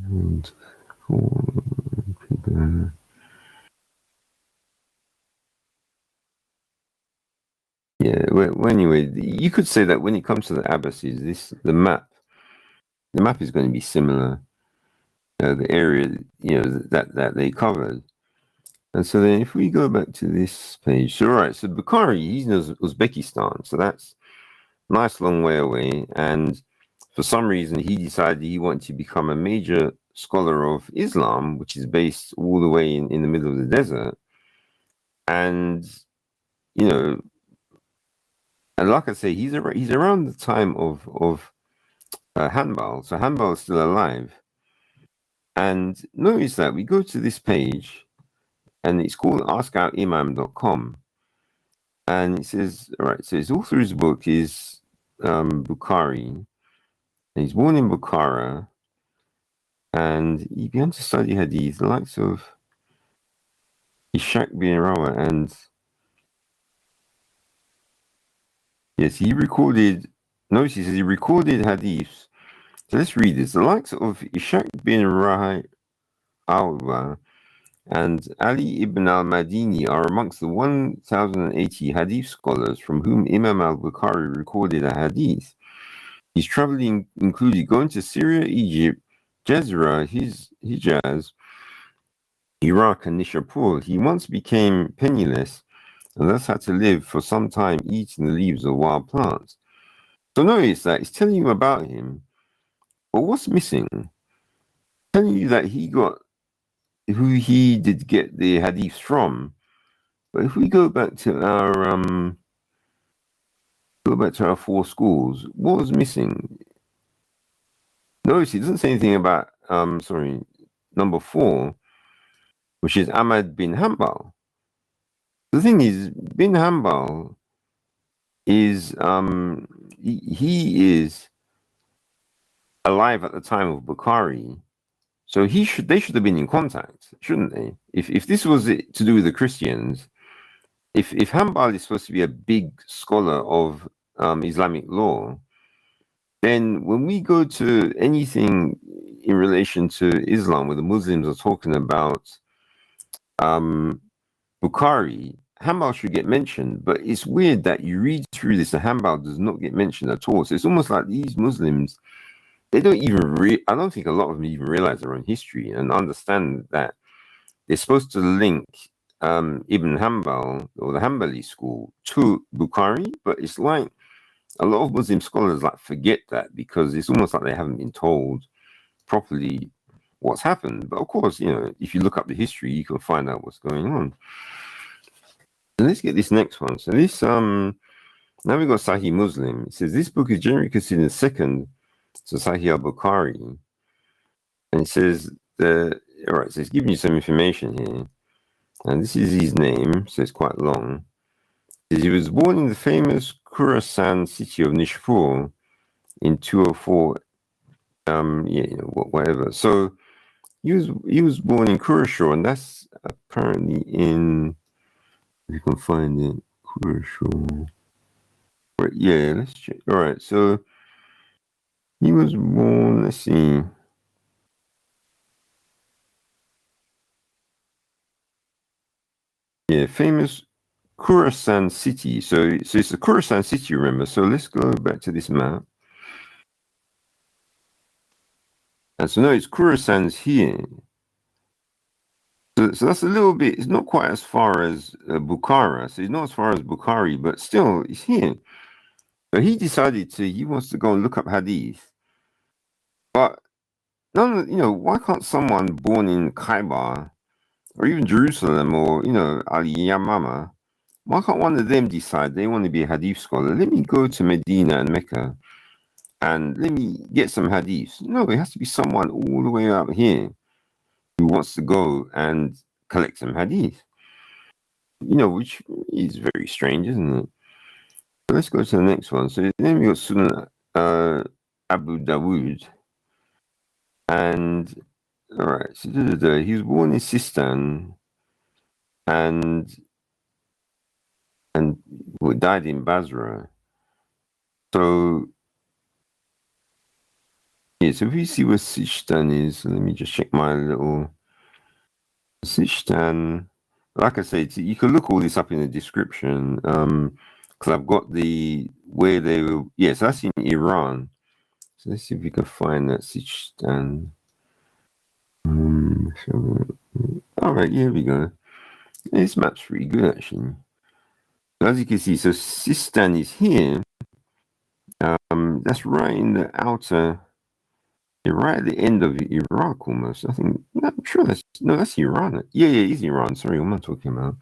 And yeah, well, anyway, you could say that when it comes to the Abbasids, the map is going to be similar. The area, that they covered. And so then if we go back to this page, so right, so Bukhari, he's in Uzbekistan, so that's a nice long way away. And for some reason, he decided he wanted to become a major scholar of Islam, which is based all the way in the middle of the desert. And, and like I say, he's around the time of Hanbal. So Hanbal is still alive. And notice that we go to this page, and it's called askoutImam.com. And it says, all right, so his author's book is Bukhari. And he's born in Bukhara. And he began to study hadith, the likes of Ishaq bin Rawa. And yes, he recorded, notice he says he recorded hadiths. So let's read this. The likes of Ishaq bin Rawa and Ali ibn al-Madini are amongst the 1,080 hadith scholars from whom Imam al-Bukhari recorded a hadith. His traveling included going to Syria, Egypt, Jezra, Hijaz, Iraq, and Nishapur. He once became penniless and thus had to live for some time eating the leaves of wild plants. So notice that it's telling you about him, but what's missing? Telling you that he got who he did get the hadiths from. But if we go back to our four schools, what was missing? Notice he doesn't say anything about number 4, which is Ahmad bin Hanbal. The thing is, bin Hanbal is he is alive at the time of Bukhari. So they should have been in contact, shouldn't they? If this was it to do with the Christians, if Hanbal is supposed to be a big scholar of Islamic law, then when we go to anything in relation to Islam, where the Muslims are talking about Bukhari, Hanbal should get mentioned. But it's weird that you read through this and Hanbal does not get mentioned at all. So it's almost like these Muslims, they don't even I don't think a lot of them even realize their own history and understand that they're supposed to link Ibn Hanbal or the Hanbali school to Bukhari, but it's like a lot of Muslim scholars forget that because it's almost like they haven't been told properly what's happened. But of course, if you look up the history, you can find out what's going on. So let's get this next one. So this now we've got Sahih Muslim. It says this book is generally considered the second to Sahih al-Bukhari. And it says all right, so it's giving you some information here. And this is his name, so it's quite long. He was born in the famous Khorasan city of Nishapur in 204. Whatever. So he was born in Khurashur, and that's apparently in, if you can find it, Khurashur. Right, yeah, let's check. All right, so he was born, let's see. Yeah, famous Khorasan city. So it's a Khorasan city, remember? So let's go back to this map. And so now it's Khorasan's here. So that's a little bit, it's not quite as far as Bukhara. So it's not as far as Bukhari, but still it's here. So he decided he wants to go and look up hadith. But why can't someone born in Khaybar or even Jerusalem, or Ali Yamama. Why can't one of them decide they want to be a hadith scholar? Let me go to Medina and Mecca and let me get some hadiths. No, it has to be someone all the way out here who wants to go and collect some hadith. Which is very strange, isn't it? But let's go to the next one. So then we got Sunan Abu Dawood. And all right, so he was born in Sistan and died in Basra. So yeah, so if we see where Sistan is, let me just check my little Sistan. Like I said, you can look all this up in the description. Because I've got where they were. Yes, that's in Iran. So let's see if we can find that Sistan. All right, here we go. This map's pretty good, actually. As you can see, so Sistan is here. That's right in the outer, right at the end of Iraq almost. I think, I'm sure that's Iran. Yeah, it is Iran. Sorry, what am I talking about?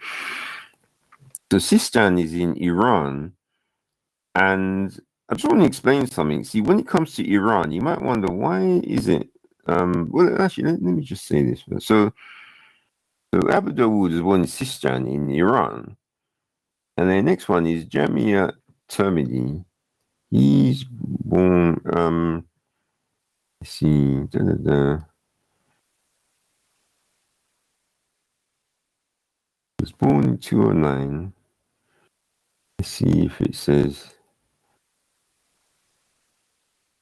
So Sistan is in Iran. And I just want to explain something. See, when it comes to Iran, you might wonder, why is it? Well, actually, let me just say this first. So Abu Dawood is born in Sistan in Iran. And the next one is Jamia Tirmidhi. He's born, let's see, was born in 209. Let's see if it says.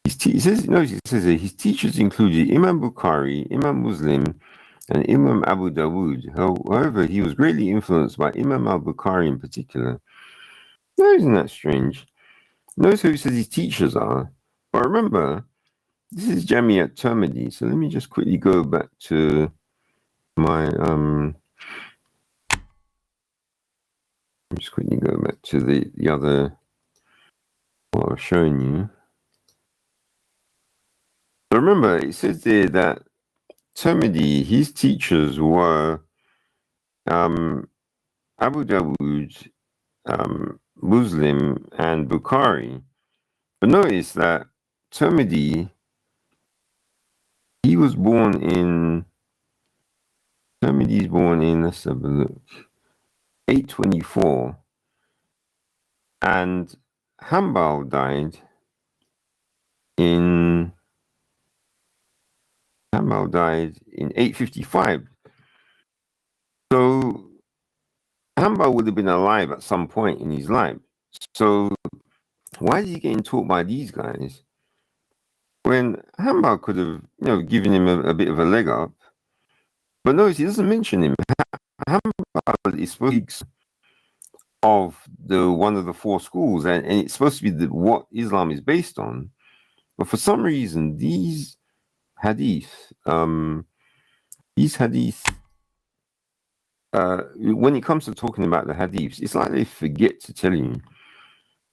It says that his teachers included Imam Bukhari, Imam Muslim, and Imam Abu Dawood. However, he was greatly influenced by Imam al-Bukhari in particular. No, isn't that strange? Notice who he says his teachers are. But remember, this is Jamia Tirmidhi. So let me just quickly go back to my just quickly go back to the other what I was showing you. So remember, it says there that Tirmidhi, his teachers were Abu Dawood, Muslim, and Bukhari. But notice that Tirmidhi, Tirmidhi's born in, let's have a look, 824. And Hanbal died in 855. So Hanbal would have been alive at some point in his life. So why is he getting taught by these guys when Hanbal could have, given him a bit of a leg up? But notice he doesn't mention him. Hanbal is supposed to be of one of the four schools, and it's supposed to be what Islam is based on. But for some reason, these hadith, when it comes to talking about the hadiths, it's like they forget to tell you,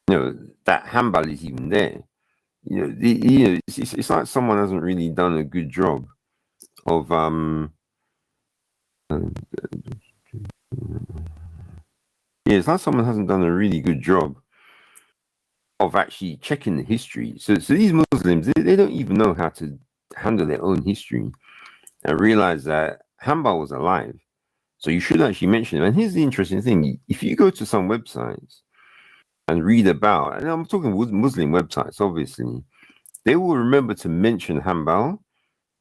that Hanbal is even there. It's like someone hasn't really done a good job of it's like someone hasn't done a really good job of actually checking the history. So these Muslims, they don't even know how to handle their own history and realize that Hanbal was alive. So you should actually mention him. And here's the interesting thing. If you go to some websites and read about, and I'm talking Muslim websites, obviously, they will remember to mention Hanbal,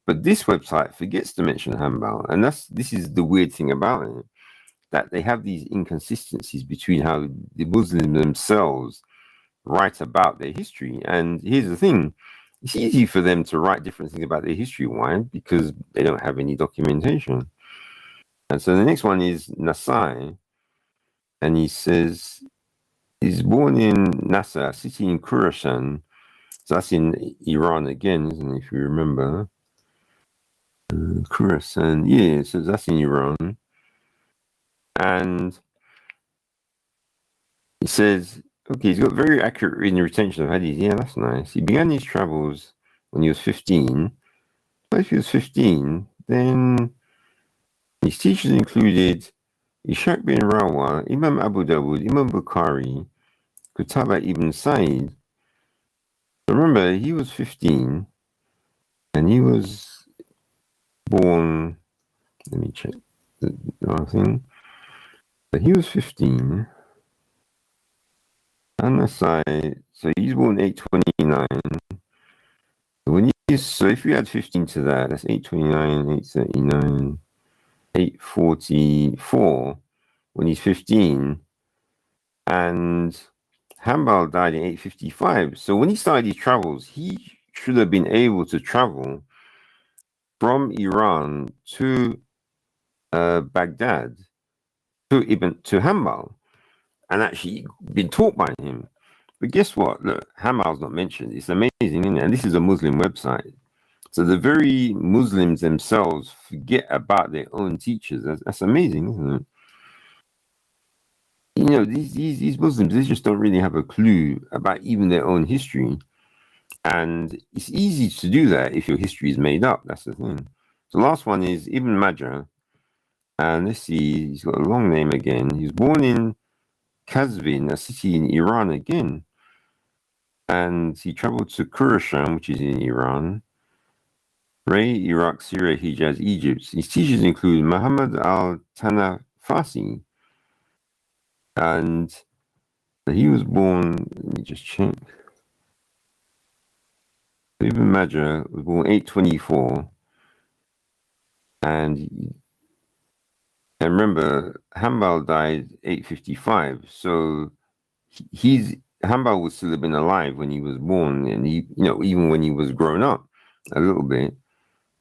but this website forgets to mention Hanbal. And this is the weird thing about it, that they have these inconsistencies between how the Muslims themselves write about their history. And here's the thing. It's easy for them to write different things about their history. Why? Because they don't have any documentation. And so the next one is Nasai. And he says, he's born in Nasa, a city in Khurasan. So that's in Iran again, isn't it, if you remember? Khurasan, yeah, so that's in Iran. And he says, okay, he's got very accurate reading and retention of hadith. Yeah, that's nice. He began his travels when he was 15. But if he was 15, then His teachers included Ishaq bin Rawah, Imam Abu Dawud, Imam Bukhari, Qutaba ibn Sa'id. Remember, he was 15 and he was born, let me check the thing. But he was 15. And the side, so he's born 829. So if you add 15 to that, that's 829, 839, 844 when he's 15. And Hanbal died in 855. So when he started his travels, he should have been able to travel from Iran to Baghdad to Hanbal and actually been taught by him. But guess what? Look, Hanbal's not mentioned. It's amazing, isn't it? And this is a Muslim website. So the very Muslims themselves forget about their own teachers. That's amazing, isn't it? You know, these Muslims, they just don't really have a clue about even their own history. And it's easy to do that if your history is made up. That's the thing. The last one is Ibn Majah. And let's see, he's got a long name again. He was born in Kazvin, a city in Iran again. And he traveled to Khurasan, which is in Iran. Ray, Iraq, Syria, Hijaz, Egypt. His teachers include Muhammad al-Tanafasi. And he was born, let me just check. Ibn Majah was born 824. And remember, Hanbal died 855. So Hanbal would still have been alive when he was born, and he, you know, even when he was grown up a little bit.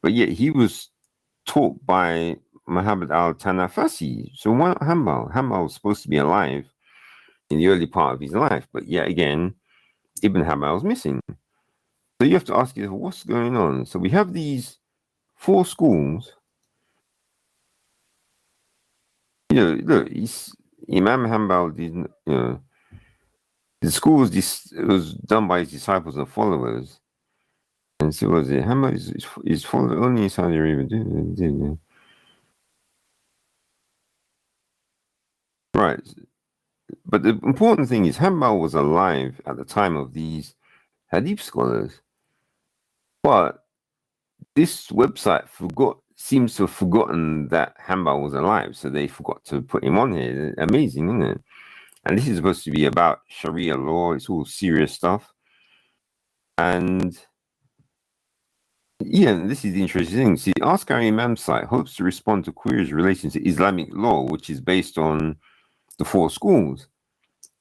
But yet he was taught by Muhammad al-Tanafasi. So why not Hanbal? Hanbal was supposed to be alive in the early part of his life, but yet again, Ibn Hanbal was missing. So you have to ask yourself, what's going on? So we have these 4 schools. You know, look, Imam Hanbal didn't, you know, the school was done by his disciples and followers. And so was it? Hanbal is followed only in Saudi Arabia. Right. But the important thing is Hanbal was alive at the time of these hadith scholars. But this website seems to have forgotten that Hanbal was alive, so they forgot to put him on here. Amazing, isn't it? And this is supposed to be about Sharia law. It's all serious stuff. And yeah, this is the interesting thing. See, Ask Our Imam site hopes to respond to queries relating to Islamic law, which is based on the 4 schools.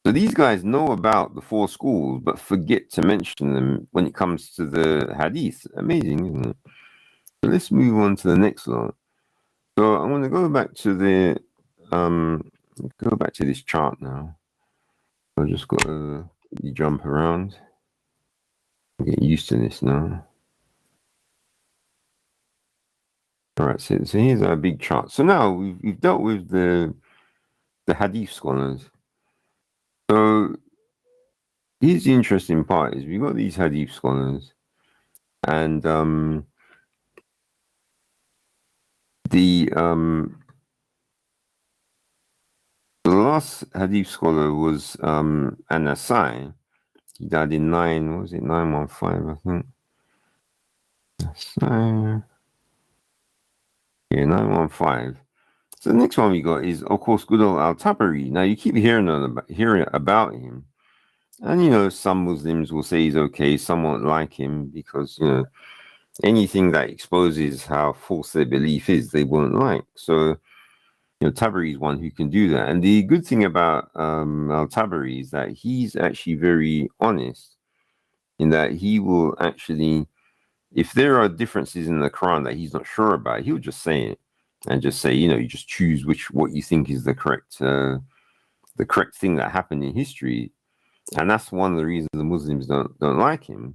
So these guys know about the 4 schools, but forget to mention them when it comes to the hadith. Amazing, isn't it? So let's move on to the next one. So I'm going to go back to this chart now. I've just got to jump around. Get used to this now. All right, so here's our big chart. So now we've dealt with the hadith scholars. So here's the interesting part: is we've got these hadith scholars, and the last hadith scholar was An-Nasai. He died in 915, I think. So, yeah, 915. So the next one we got is, of course, good old al-Tabari. Now you keep hearing about him, and you know some Muslims will say he's okay, some won't like him because you know anything that exposes how false their belief is, they won't like. So you know, Tabari is one who can do that. And the good thing about al-Tabari is that he's actually very honest in that he will actually, if there are differences in the Quran that he's not sure about, he'll just say it and just say, you know, you just choose what you think is the correct thing that happened in history. And that's one of the reasons the Muslims don't like him.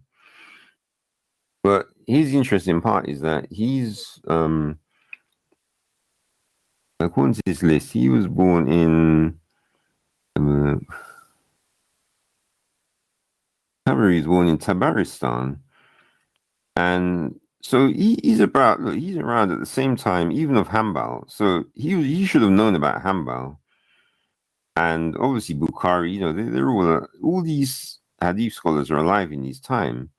But his interesting part is that he's according to this list, he was born in Tabari was born in Tabaristan, and So he's around at the same time, even of Hanbal. So he should have known about Hanbal, and obviously Bukhari. You know, they're all these hadith scholars are alive in his time.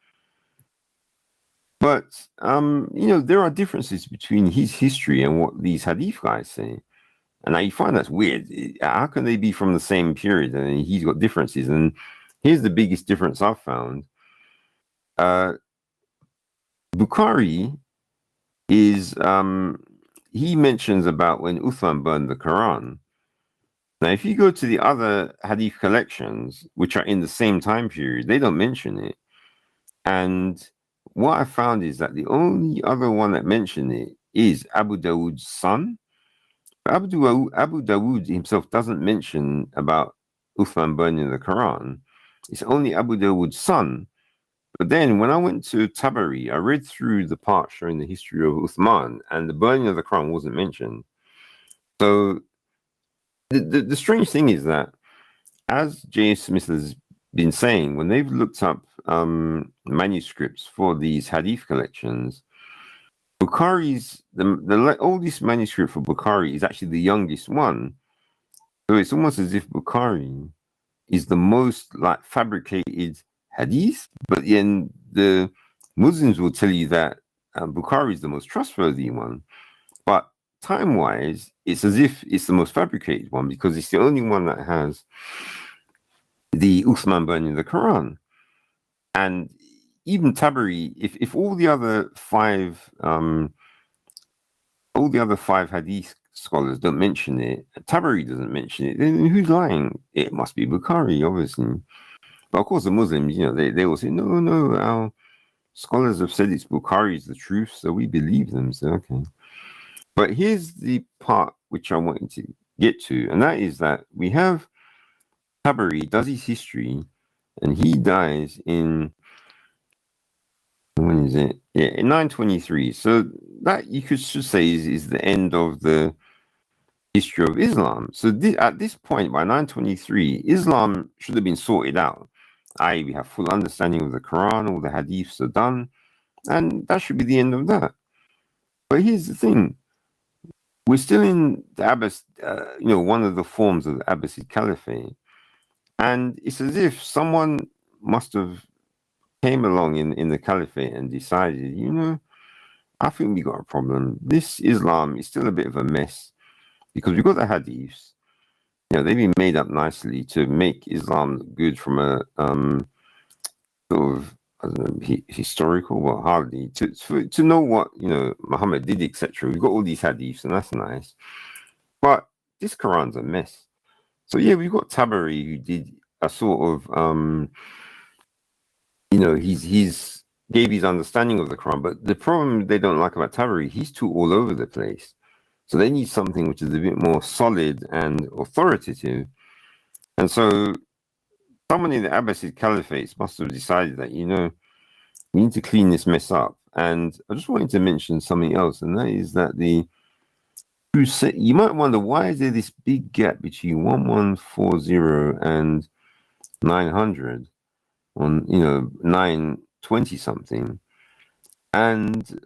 But you know, there are differences between his history and what these hadith guys say. And I find that's weird. How can they be from the same period and he's got differences? And here's the biggest difference I've found. Bukhari is he mentions about when Uthman burned the Quran. Now, if you go to the other hadith collections, which are in the same time period, they don't mention it. And what I found is that the only other one that mentioned it is Abu Dawood's son. Abu Dawood himself doesn't mention about Uthman burning the Quran. It's only Abu Dawood's son. But then when I went to Tabari, I read through the part showing the history of Uthman, and the burning of the Quran wasn't mentioned. So the strange thing is that, as J.S. Smith has been saying, when they've looked up manuscripts for these hadith collections, Bukhari's the oldest manuscript for Bukhari is actually the youngest one. So it's almost as if Bukhari is the most like fabricated hadith, but then the Muslims will tell you that Bukhari is the most trustworthy one. But time-wise, it's as if it's the most fabricated one because it's the only one that has the Uthman burning the Quran. And even Tabari, if all the other five hadith scholars don't mention it, Tabari doesn't mention it, then who's lying? It must be Bukhari, obviously. But of course, the Muslims, you know, they will say, no, our scholars have said it's Bukhari is the truth, so we believe them. So, okay. But here's the part which I wanted to get to, and that is that we have Tabari does his history, and he dies in, when is it? Yeah, in 923. So that you could just say is the end of the history of Islam. So at this point, by 923, Islam should have been sorted out. I.e., we have full understanding of the Quran, all the hadiths are done, and that should be the end of that. But here's the thing. We're still in the one of the forms of the Abbasid Caliphate. And it's as if someone must have came along in the Caliphate and decided, you know, I think we got a problem. This Islam is still a bit of a mess because we've got the hadiths. You know, they've been made up nicely to make Islam look good from a sort of, I don't know, historical, well, hardly, to know what, you know, Muhammad did, etc. We've got all these hadiths, and that's nice. But this Quran's a mess. So, yeah, we've got Tabari, who did a sort of, you know, he's gave his understanding of the Quran. But the problem they don't like about Tabari, he's too all over the place. So they need something which is a bit more solid and authoritative. And so someone in the Abbasid Caliphate must have decided that, you know, we need to clean this mess up. And I just wanted to mention something else, and that is that you might wonder, why is there this big gap between 1140 and 900 on, you know, 920 something? And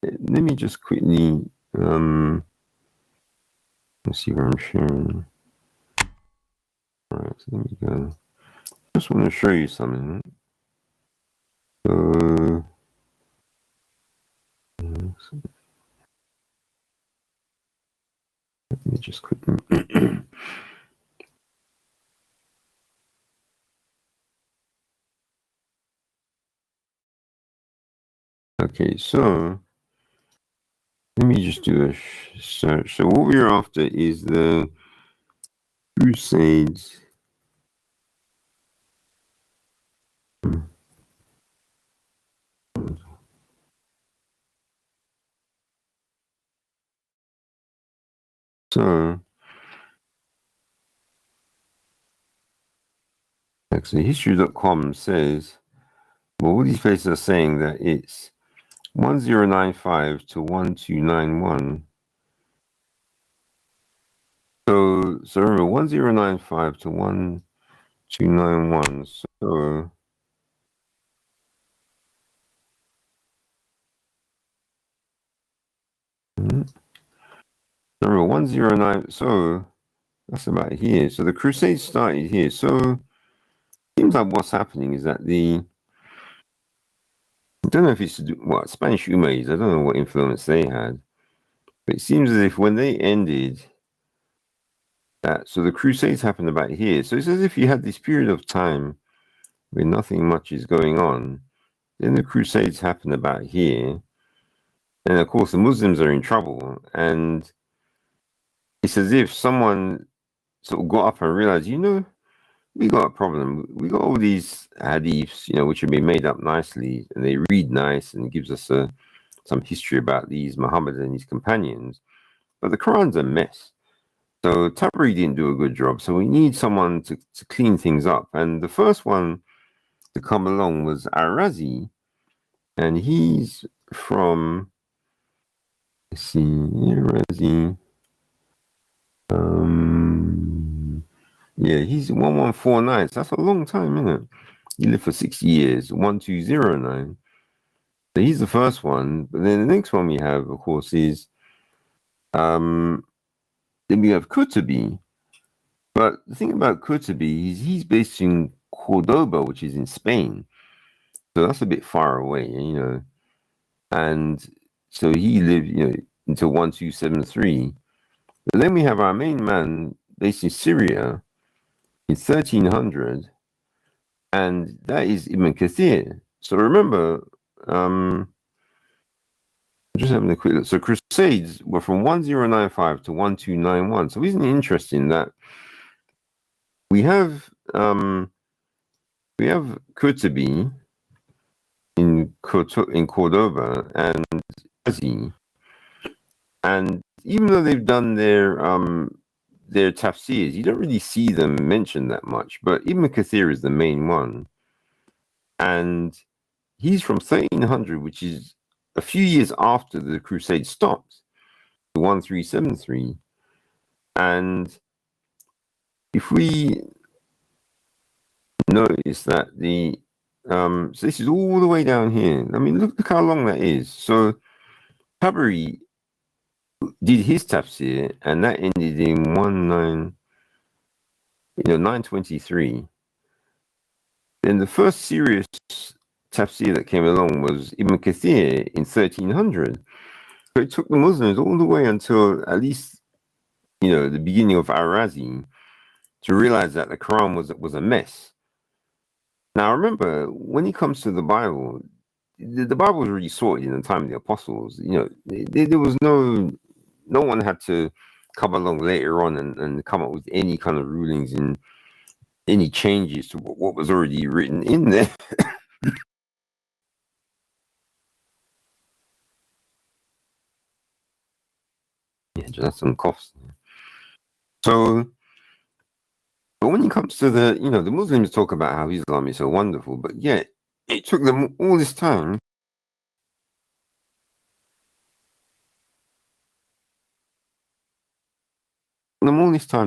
let me just quickly, let's see where I'm sharing. All right, so let me go. Just want to show you something. So, let me just quickly. Okay, so let me just do a search. So what we're after is the Crusades. So actually, history.com says, well, all these places are saying that it's 1095 to 1291. So remember, 1095 to 1291. So Remember 109. So that's about here. So the Crusades started here. So seems like what's happening is that I don't know if it's to do what Spanish Umayyads. I don't know what influence they had, but it seems as if when they ended that, so the Crusades happened about here. So it's as if you had this period of time where nothing much is going on. Then the Crusades happened about here, and of course the Muslims are in trouble. And it's as if someone sort of got up and realized, we got a problem. We got all these hadiths, which have been made up nicely, and they read nice, and it gives us some history about these Muhammad and his companions. But the Quran's a mess. So Tabari didn't do a good job. So we need someone to clean things up. And the first one to come along was Ar-Razi, and he's from, let's see, Ar-Razi. Yeah, he's 1149. So that's a long time, isn't it? He lived for 60 years, 1209. So he's the first one. But then the next one we have, of course, is then we have Qurtubi. But the thing about Qurtubi is he's based in Cordoba, which is in Spain. So that's a bit far away, And so he lived, until 1273. But then we have our main man based in Syria in 1300, and that is Ibn Kathir. So remember, just having a quick look. So Crusades were from 1095 to 1291. So isn't it interesting that we have Qurtubi in Cordoba and Azi, and even though they've done their tafsirs, you don't really see them mentioned that much. But Ibn Kathir is the main one, and he's from 1300, which is a few years after the Crusade stopped, 1373. And if we notice that so this is all the way down here. I mean, look how long that is. So Tabari did his tafsir, and that ended in 923. Then the first serious tafsir that came along was Ibn Kathir in 1300. So it took the Muslims all the way until at least, the beginning of Ar-Razi to realize that the Quran was a mess. Now, remember, when it comes to the Bible, the Bible was already sorted in the time of the apostles. There was no one had to come along later on and come up with any kind of rulings and any changes to what was already written in there. Yeah, just some coughs. So, but when it comes to the Muslims talk about how Islam is so wonderful, but yet it took them all this time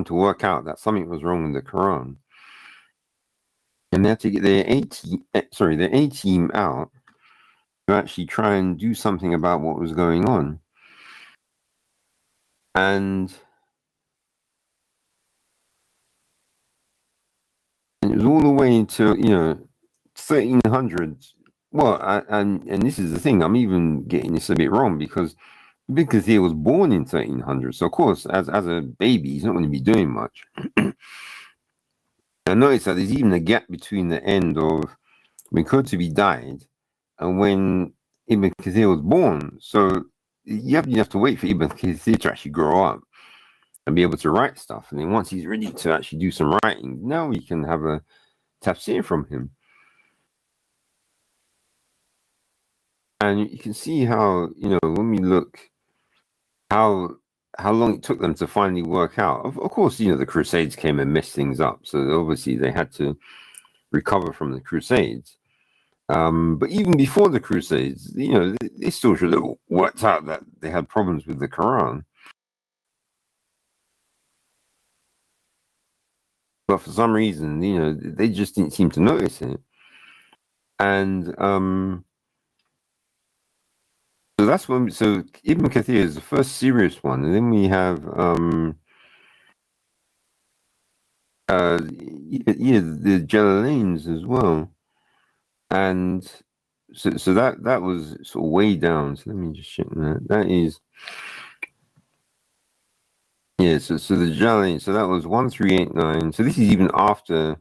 to work out that something was wrong with the Quran. And they had to get their A team out to actually try and do something about what was going on. And it was all the way into 1300s. Well, and this is the thing, I'm even getting this a bit wrong because he was born in 1300, so of course, as a baby, he's not going to be doing much. I noticed that there's even a gap between the end of when Qurtubi died and when Ibn Kathir was born. So you have to wait for Ibn Kathir to actually grow up and be able to write stuff. And then once he's ready to actually do some writing, now we can have a tafsir from him. And you can see how, when we look how long it took them to finally work out. Of course, the Crusades came and messed things up. So obviously they had to recover from the Crusades. But even before the Crusades, they still should have worked out that they had problems with the Quran. But for some reason, they just didn't seem to notice it. And so So that's when. So Ibn Kathir is the first serious one, and then we have the Jalalains as well, and so that was sort of way down. So let me just check that. That is So the Jalalain. So that was 1389. So this is even after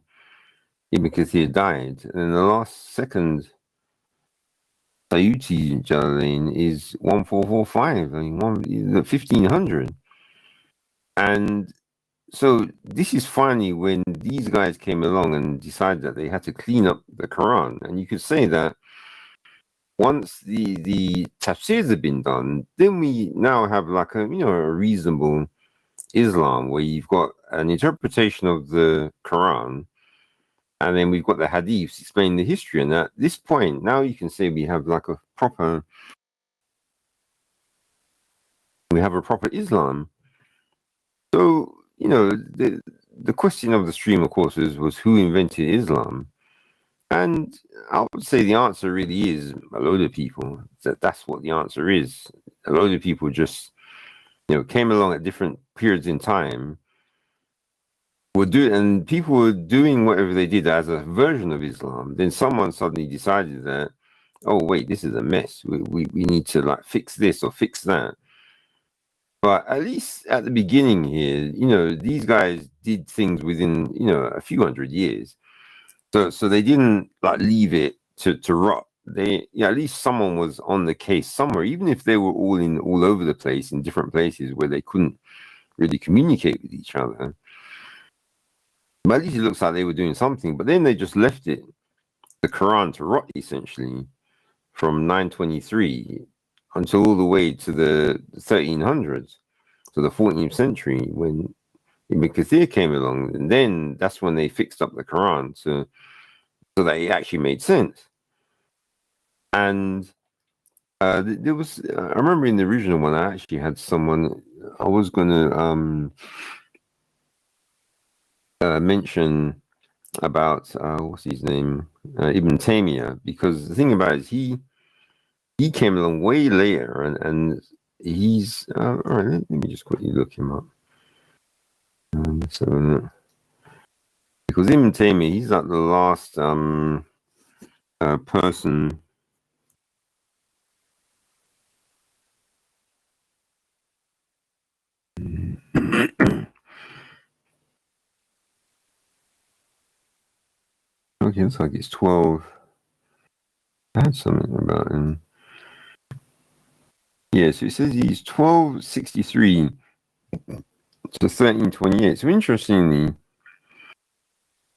Ibn Kathir died, and the last second Sayuti Jalalain is 1445. I mean, 1500. And so this is finally when these guys came along and decided that they had to clean up the Quran. And you could say that once the tafsirs have been done, then we now have like a reasonable Islam where you've got an interpretation of the Quran, and then we've got the hadiths explaining the history. And at this point, now you can say we have a proper Islam. So, the question of the stream, of course, was who invented Islam? And I would say the answer really is a load of people. That's what the answer is. A load of people just, came along at different periods in time, and people were doing whatever they did as a version of Islam. Then someone suddenly decided that, oh, wait, this is a mess. We need to fix this or fix that. But at least at the beginning here, these guys did things within, a few hundred years. So they didn't leave it to rot. At least someone was on the case somewhere, even if they were all over the place in different places where they couldn't really communicate with each other. But at least it looks like they were doing something. But then they just left the Quran to rot, essentially, from 923 until all the way to the 1300s, so the 14th century, when Ibn Kathir came along. And then that's when they fixed up the Quran so that it actually made sense. And there was, I remember in the original one, I actually had someone, I was going to mention about, what's his name? Ibn Taymiyyah, because the thing about it is he came along way later, and he's, all right, let me just quickly look him up. So, because Ibn Taymiyyah, he's the last person. Okay, looks like it's 12. I had something about him. Yeah, so it says he's 1263 to 1328. So interestingly,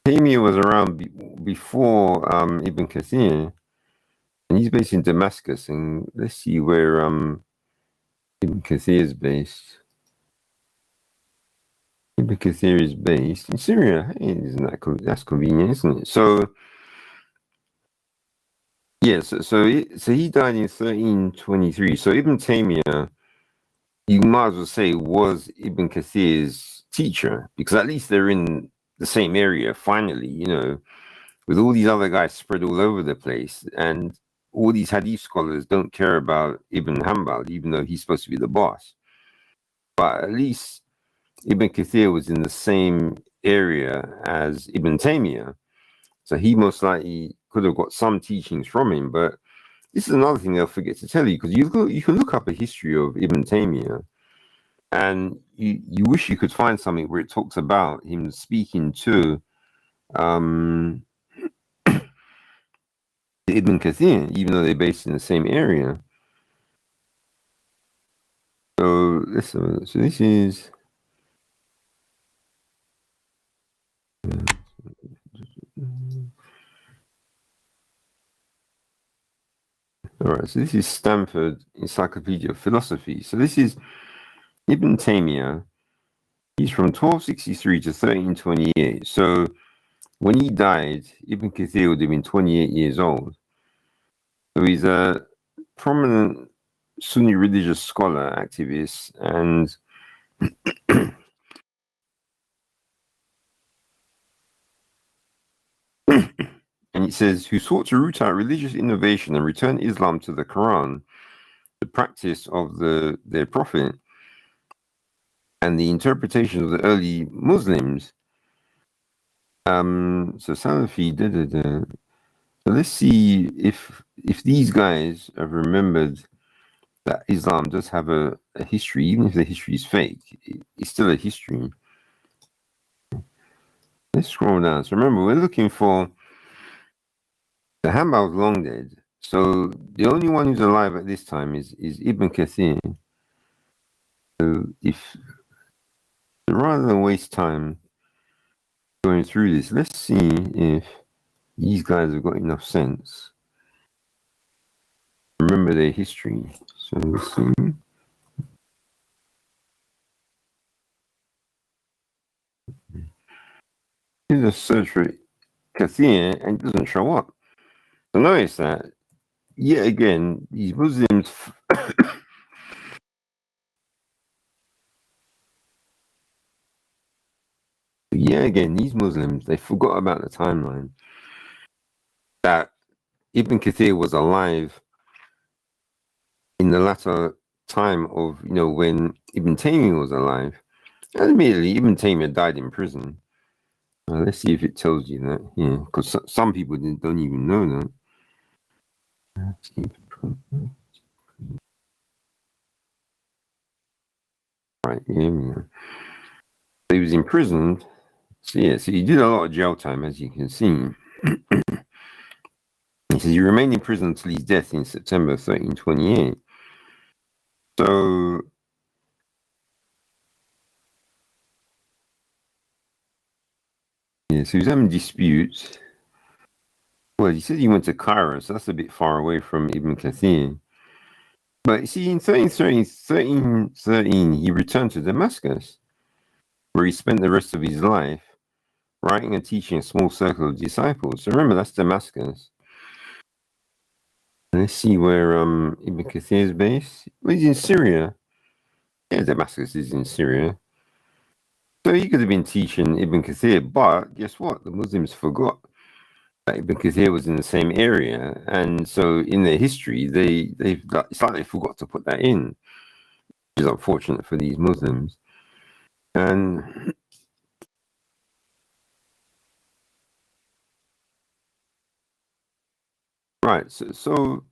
Taymiyyah was around before Ibn Kathir, and he's based in Damascus. And let's see where Ibn Kathir is based. Ibn Kathir is based in Syria. Hey, that's convenient, isn't it? So yes, so he died in 1323. So Ibn Taymiyyah, you might as well say, was Ibn Kathir's teacher, because at least they're in the same area, finally, with all these other guys spread all over the place. And all these hadith scholars don't care about Ibn Hanbal, even though he's supposed to be the boss. But at least Ibn Kathir was in the same area as Ibn Taymiyyah. So he most likely could have got some teachings from him. But this is another thing they'll forget to tell you, because you can look up a history of Ibn Taymiyyah, and you wish you could find something where it talks about him speaking to Ibn Kathir, even though they're based in the same area. So this is. All right, so this is Stanford Encyclopedia of Philosophy. So this is Ibn Taymiyyah. He's from 1263 to 1328. So when he died, Ibn Kathir would have been 28 years old. So he's a prominent Sunni religious scholar, activist, and and it says, who sought to root out religious innovation and return Islam to the Quran, the the practice of their prophet and the interpretation of the early Muslims. So Salafi, So let's see if these guys have remembered that Islam does have a history, even if the history is fake. It's still a history. Let's scroll down. So remember, we're looking for the Hanbal's long dead. So the only one who's alive at this time is Ibn Kathir. So rather than waste time going through this, let's see if these guys have got enough sense. Remember their history. So let's see. Here's a search for Kathir and it doesn't show up. So notice that, yet again, these Muslims they forgot about the timeline. That Ibn Kathir was alive in the latter time of, when Ibn Taymiyyah was alive. And immediately, Ibn Taymiyyah died in prison. Let's see if it tells you that. Yeah, because some people don't even know that. Right, here we go. So he was imprisoned. So he did a lot of jail time, as you can see. He says he remained in prison until his death in September 1328. So so he was having disputes. Well, he said he went to Cairo, so that's a bit far away from Ibn Kathir. But you see, in 1313, he returned to Damascus, where he spent the rest of his life writing and teaching a small circle of disciples. So remember, that's Damascus. Let's see where Ibn Kathir is based. Well, he's in Syria. Yeah, Damascus is in Syria. So he could have been teaching Ibn Kathir, but guess what? The Muslims forgot that Ibn Kathir was in the same area, and so in their history, it's like they forgot to put that in, which is unfortunate for these Muslims. And right, so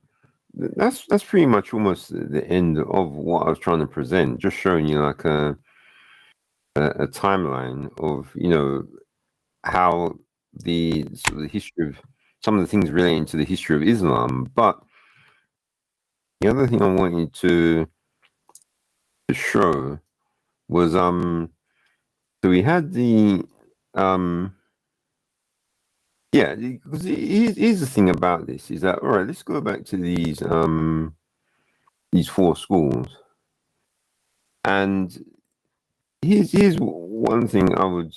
that's pretty much almost the end of what I was trying to present. Just showing you like a timeline of how the history of some of the things relating to the history of Islam. But the other thing I wanted to show was so we had the because here's the thing about this is that, all right, let's go back to these four schools, and here's one thing I would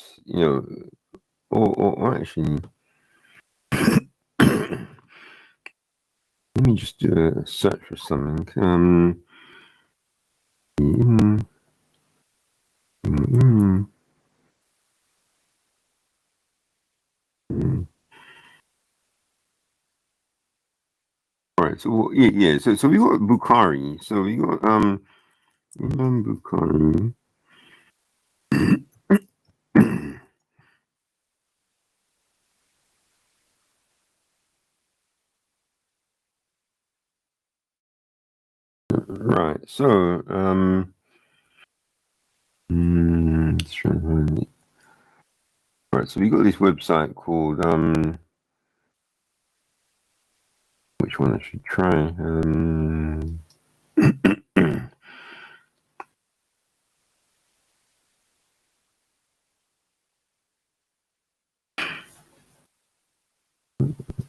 or actually let me just do a search for something. All right, so so we got Bukhari. So we got Imam Bukhari. Right, so let's try to find it. All right, so we got this website called which one I should try?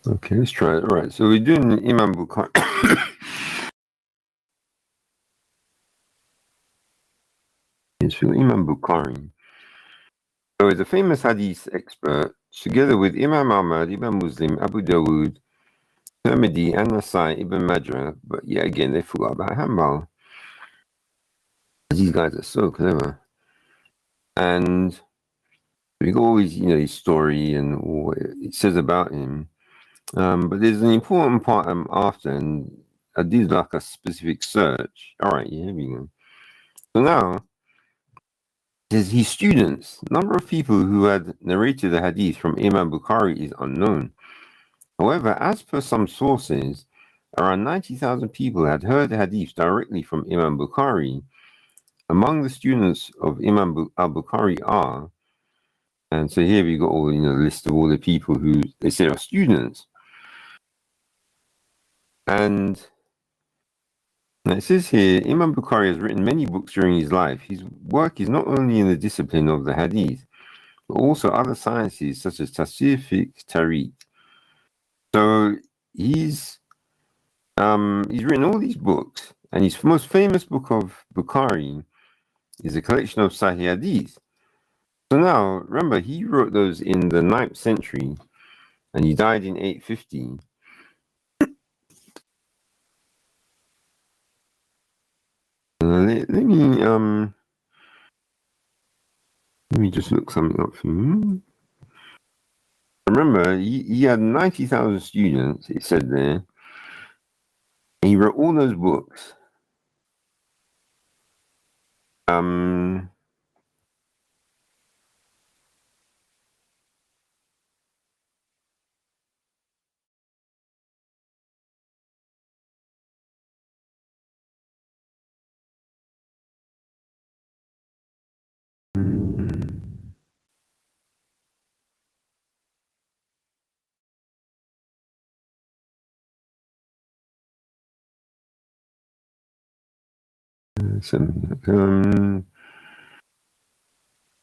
Okay, let's try it. All right, so we're doing Imam Bukhari. It's for Imam Bukhari. So he's a famous hadith expert, together with Imam Ahmad, Imam Muslim, Abu Dawood, Tirmidhi, and Nasai, Ibn Majah. But yet again, they forgot about Hanbal. These guys are so clever. And we got always, his story and what it says about him. But there's an important part after, and I did like a specific search. All right, yeah, here we go. So now, there's his students. Number of people who had narrated the hadith from Imam Bukhari is unknown. However, as per some sources, around 90,000 people had heard the hadith directly from Imam Bukhari. Among the students of Imam al-Bukhari are, and so here we got all, the list of all the people who they say are students. And it says here, Imam Bukhari has written many books during his life. His work is not only in the discipline of the hadith, but also other sciences such as tafsir, fiqh, tariq. So he's written all these books, and his most famous book of Bukhari is a collection of Sahih hadith. So now, remember, he wrote those in the 9th century, and he died in 850. Let me just look something up for you. Remember, he had 90,000 students, it said there. And he wrote all those books.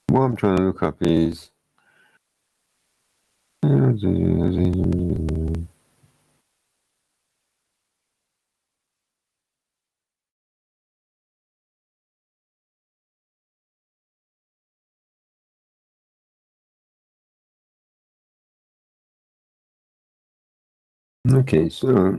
What I'm trying to look up is okay, so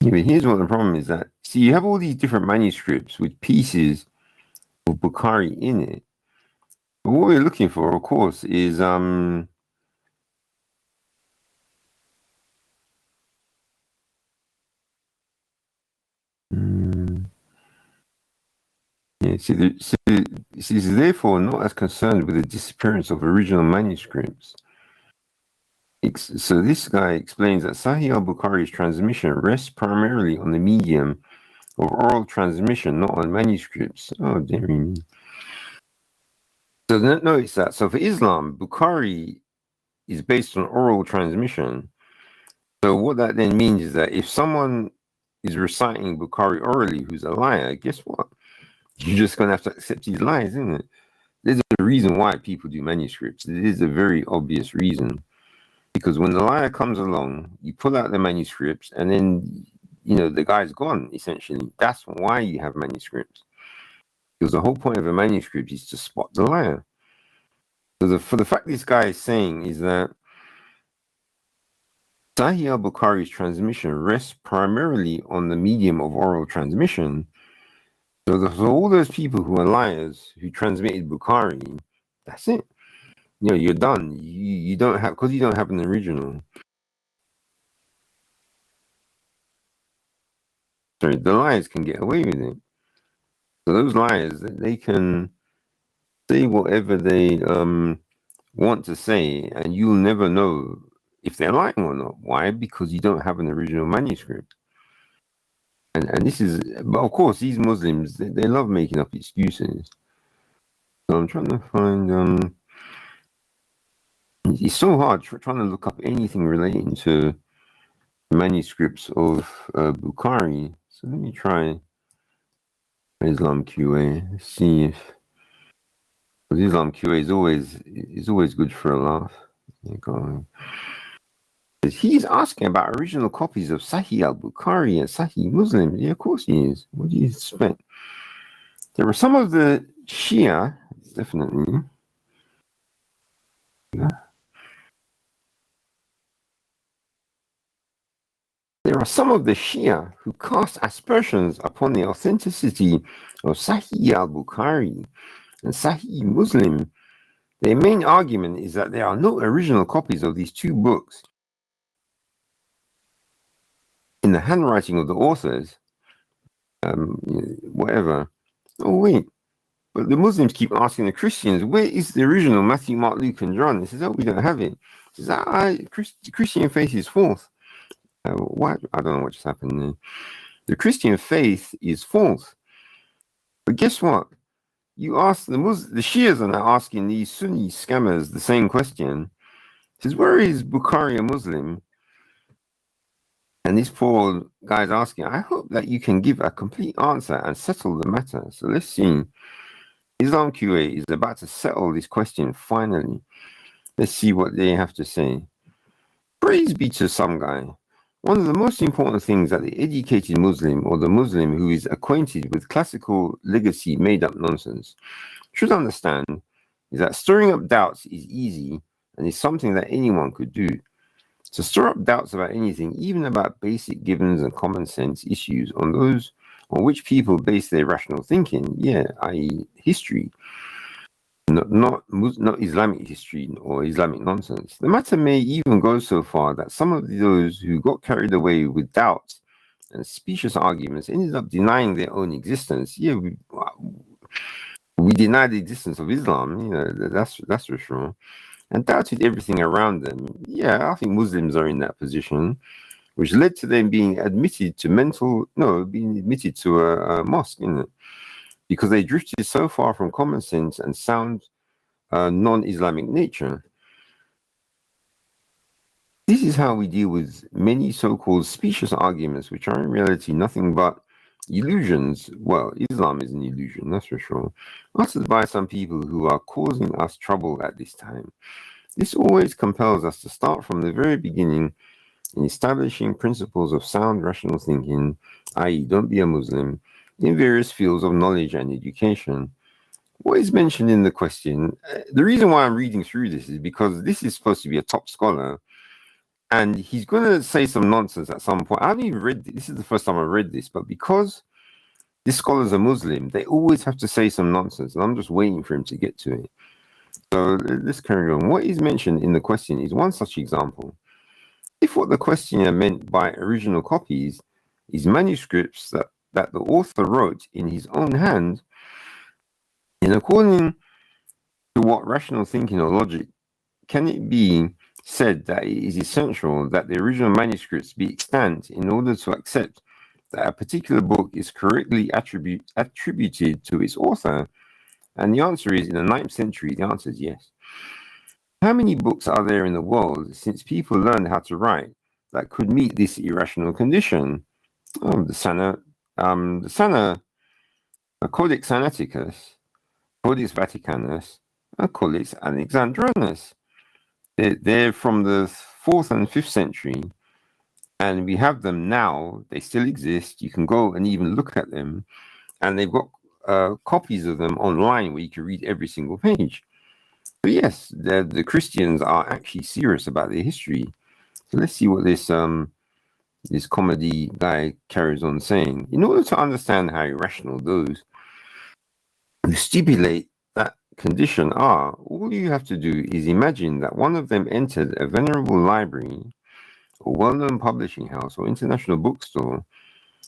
Yeah, but here's what the problem is that, see, you have all these different manuscripts with pieces of Bukhari in it. But what we're looking for, of course, is yeah, see, is therefore not as concerned with the disappearance of original manuscripts. So this guy explains that Sahih al-Bukhari's transmission rests primarily on the medium of oral transmission, not on manuscripts. Oh, dear me. So notice that. So for Islam, Bukhari is based on oral transmission. So what that then means is that if someone is reciting Bukhari orally who's a liar, guess what? You're just going to have to accept his lies, isn't it? There's a reason why people do manuscripts. It is a very obvious reason. Because when the liar comes along, you pull out the manuscripts and then, the guy's gone, essentially. That's why you have manuscripts. Because the whole point of a manuscript is to spot the liar. So for the fact this guy is saying is that Sahih al-Bukhari's transmission rests primarily on the medium of oral transmission. So all those people who are liars who transmitted Bukhari, that's it. You're done. You don't have, because you don't have an original. Sorry, the liars can get away with it. So those liars, they can say whatever they want to say, and you'll never know if they're lying or not. Why? Because you don't have an original manuscript. And this is, but of course, these Muslims, they love making up excuses. So I'm trying to find, it's so hard trying to look up anything relating to manuscripts of Bukhari. So let me try Islam QA, see if, because Islam QA is always good for a laugh. He's asking about original copies of Sahih al-Bukhari and Sahih Muslim. Yeah, of course he is. What do you expect? There are some of the Shia, definitely. Yeah. There are some of the Shia who cast aspersions upon the authenticity of Sahih al-Bukhari and Sahih Muslim. Their main argument is that there are no original copies of these two books in the handwriting of the authors, whatever. Oh, wait. But the Muslims keep asking the Christians, where is the original Matthew, Mark, Luke, and John? He says, oh, we don't have it. He says, the Christian faith is false. What? I don't know what just happened there. The Christian faith is false. But guess what? You ask the Shias are now asking these Sunni scammers the same question. He says, where is Bukhari a Muslim? And this poor guy's asking, I hope that you can give a complete answer and settle the matter. So let's see. Islam QA is about to settle this question finally. Let's see what they have to say. Praise be to some guy. One of the most important things that the educated Muslim or the Muslim who is acquainted with classical legacy made-up nonsense should understand is that stirring up doubts is easy and is something that anyone could do. To stir up doubts about anything, even about basic givens and common sense issues on those on which people base their rational thinking, i.e. history, not Islamic history or Islamic nonsense. The matter may even go so far that some of those who got carried away with doubts and specious arguments ended up denying their own existence. Yeah, we deny the existence of Islam, that's for sure, and doubted everything around them. Yeah, I think Muslims are in that position. which led to them being admitted to a mosque, because they drifted so far from common sense and sound non-Islamic nature. This is how we deal with many so-called specious arguments, which are in reality nothing but illusions. Well, Islam is an illusion, that's for sure, uttered by some people who are causing us trouble at this time. This always compels us to start from the very beginning in establishing principles of sound rational thinking, i.e., don't be a Muslim, in various fields of knowledge and education. What is mentioned in the question, the reason why I'm reading through this is because this is supposed to be a top scholar, and he's going to say some nonsense at some point. I haven't even read this. This is the first time I read this, but because this scholar's a Muslim, they always have to say some nonsense, and I'm just waiting for him to get to it. So let's carry on. What is mentioned in the question is one such example. If what the questioner meant by original copies is manuscripts that the author wrote in his own hand, in according to what rational thinking or logic, can it be said that it is essential that the original manuscripts be extant in order to accept that a particular book is correctly attributed to its author? And the answer is, in the 9th century, the answer is yes. How many books are there in the world since people learned how to write that could meet this irrational condition? The Codex Sinaiticus, Codex Vaticanus, and Codex Alexandrinus. They're from the 4th and 5th century, and we have them now. They still exist. You can go and even look at them, and they've got copies of them online where you can read every single page. So yes, the Christians are actually serious about their history. So let's see what this comedy guy carries on saying. In order to understand how irrational those who stipulate that condition are, all you have to do is imagine that one of them entered a venerable library or well-known publishing house or international bookstore.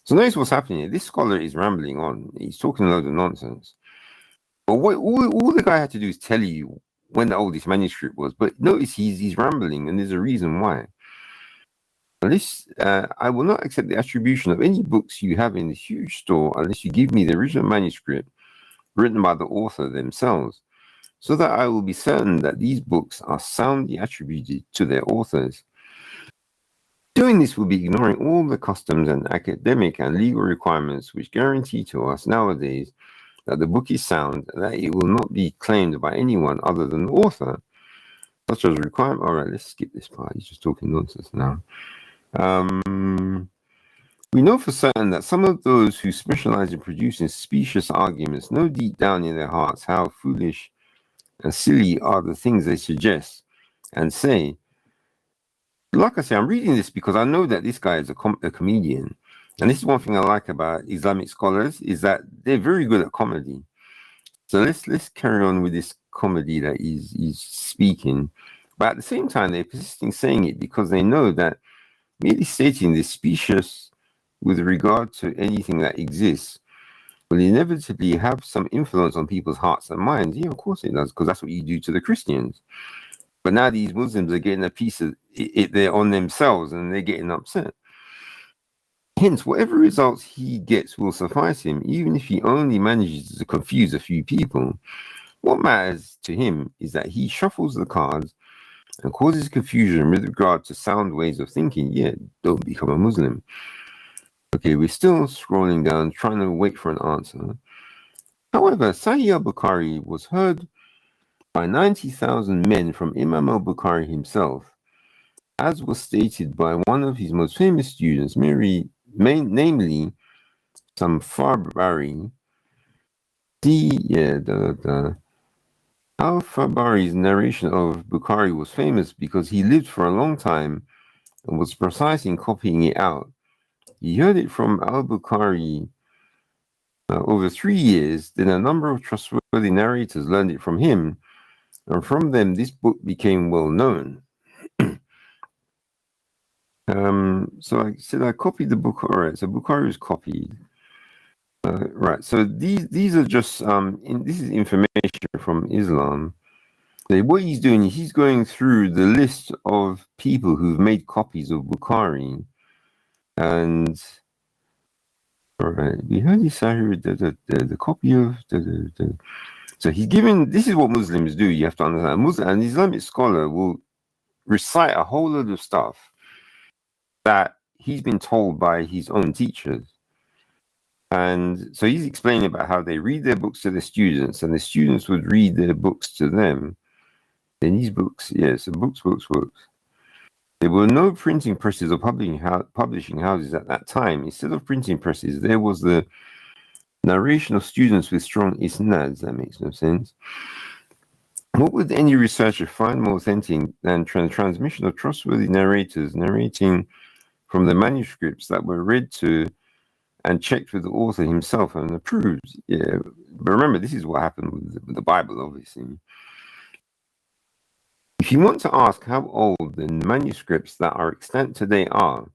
So notice what's happening here. This scholar is rambling on. He's talking a load of nonsense. But all the guy had to do is tell you when the oldest manuscript was. But notice he's rambling, and there's a reason why. I will not accept the attribution of any books you have in the huge store unless you give me the original manuscript written by the author themselves, so that I will be certain that these books are soundly attributed to their authors. Doing this will be ignoring all the customs and academic and legal requirements which guarantee to us nowadays that the book is sound and that it will not be claimed by anyone other than the author, such as requirement. All right, let's skip this part. He's just talking nonsense now. We know for certain that some of those who specialize in producing specious arguments know deep down in their hearts how foolish and silly are the things they suggest and say. Like I say, I'm reading this because I know that this guy is a comedian. And this is one thing I like about Islamic scholars, is that they're very good at comedy. So let's carry on with this comedy that he's speaking. But at the same time, they're persisting saying it because they know that merely stating this specious with regard to anything that exists will inevitably have some influence on people's hearts and minds. Yeah, of course it does, because that's what you do to the Christians. But now these Muslims are getting a piece of it there on themselves, and they're getting upset. Hence, whatever results he gets will suffice him, even if he only manages to confuse a few people. What matters to him is that he shuffles the cards and causes confusion with regard to sound ways of thinking. Yeah, don't become a Muslim. Okay, we're still scrolling down, trying to wait for an answer. However, Sahih al-Bukhari was heard by 90,000 men from Imam al-Bukhari himself, as was stated by one of his most famous students, namely some Farbari. Al-Farbari's narration of Bukhari was famous because he lived for a long time and was precise in copying it out. He heard it from al-Bukhari over 3 years. Then a number of trustworthy narrators learned it from him, and from them this book became well known. So I said I copied the book. All right, so Bukhari was copied. Right, so these are just this is information from Islam. So what he's doing, he's going through the list of people who've made copies of Bukhari. And all right, we heard this. I heard the copy of the. So he's given. This is what Muslims do. You have to understand. An Islamic scholar will recite a whole load of stuff that he's been told by his own teachers. And so he's explaining about how they read their books to the students, and the students would read their books to them. Then these books, so books. There were no printing presses or publishing houses at that time. Instead of printing presses, there was the narration of students with strong isnads. That makes no sense. What would any researcher find more authentic than transmission of trustworthy narrators narrating from the manuscripts that were read to and checked with the author himself and approved? Yeah, but remember, this is what happened with the Bible, obviously. If you want to ask how old the manuscripts that are extant today are,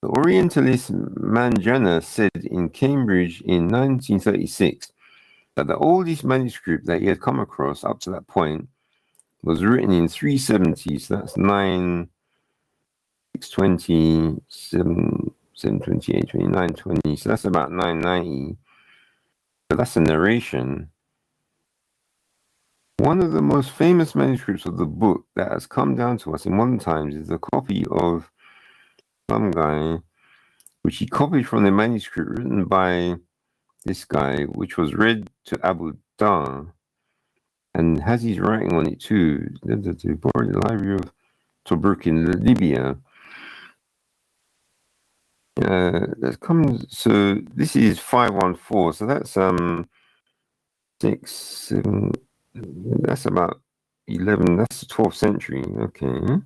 the Orientalist Manjana said in Cambridge in 1936 that the oldest manuscript that he had come across up to that point was written in 370, so that's 620, 728, 2920, so that's about 990. But that's a narration. One of the most famous manuscripts of the book that has come down to us in modern times is a copy of some guy, which he copied from the manuscript written by this guy, which was read to Abu Dar, and has his writing on it too. Borrowed the library of Tobruk in Libya. That comes. So this is 514. So that's 6, 7. That's about 11. That's the 12th century. Okay.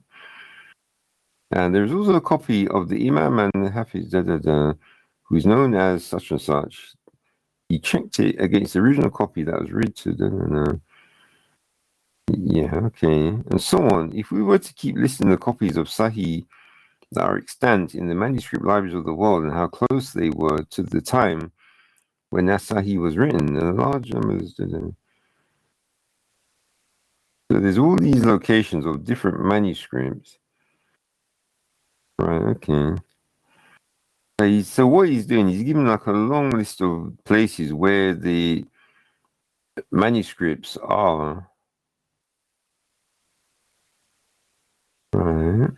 And there's also a copy of the Imam and Hafiz, who's known as such and such. He checked it against the original copy that was read to. Yeah, okay. And so on. If we were to keep listing the copies of Sahih that are extant in the manuscript libraries of the world and how close they were to the time when that Sahih was written, and a large numbers. So there's all these locations of different manuscripts. Right, okay. So what he's doing, he's giving like a long list of places where the manuscripts are. Right.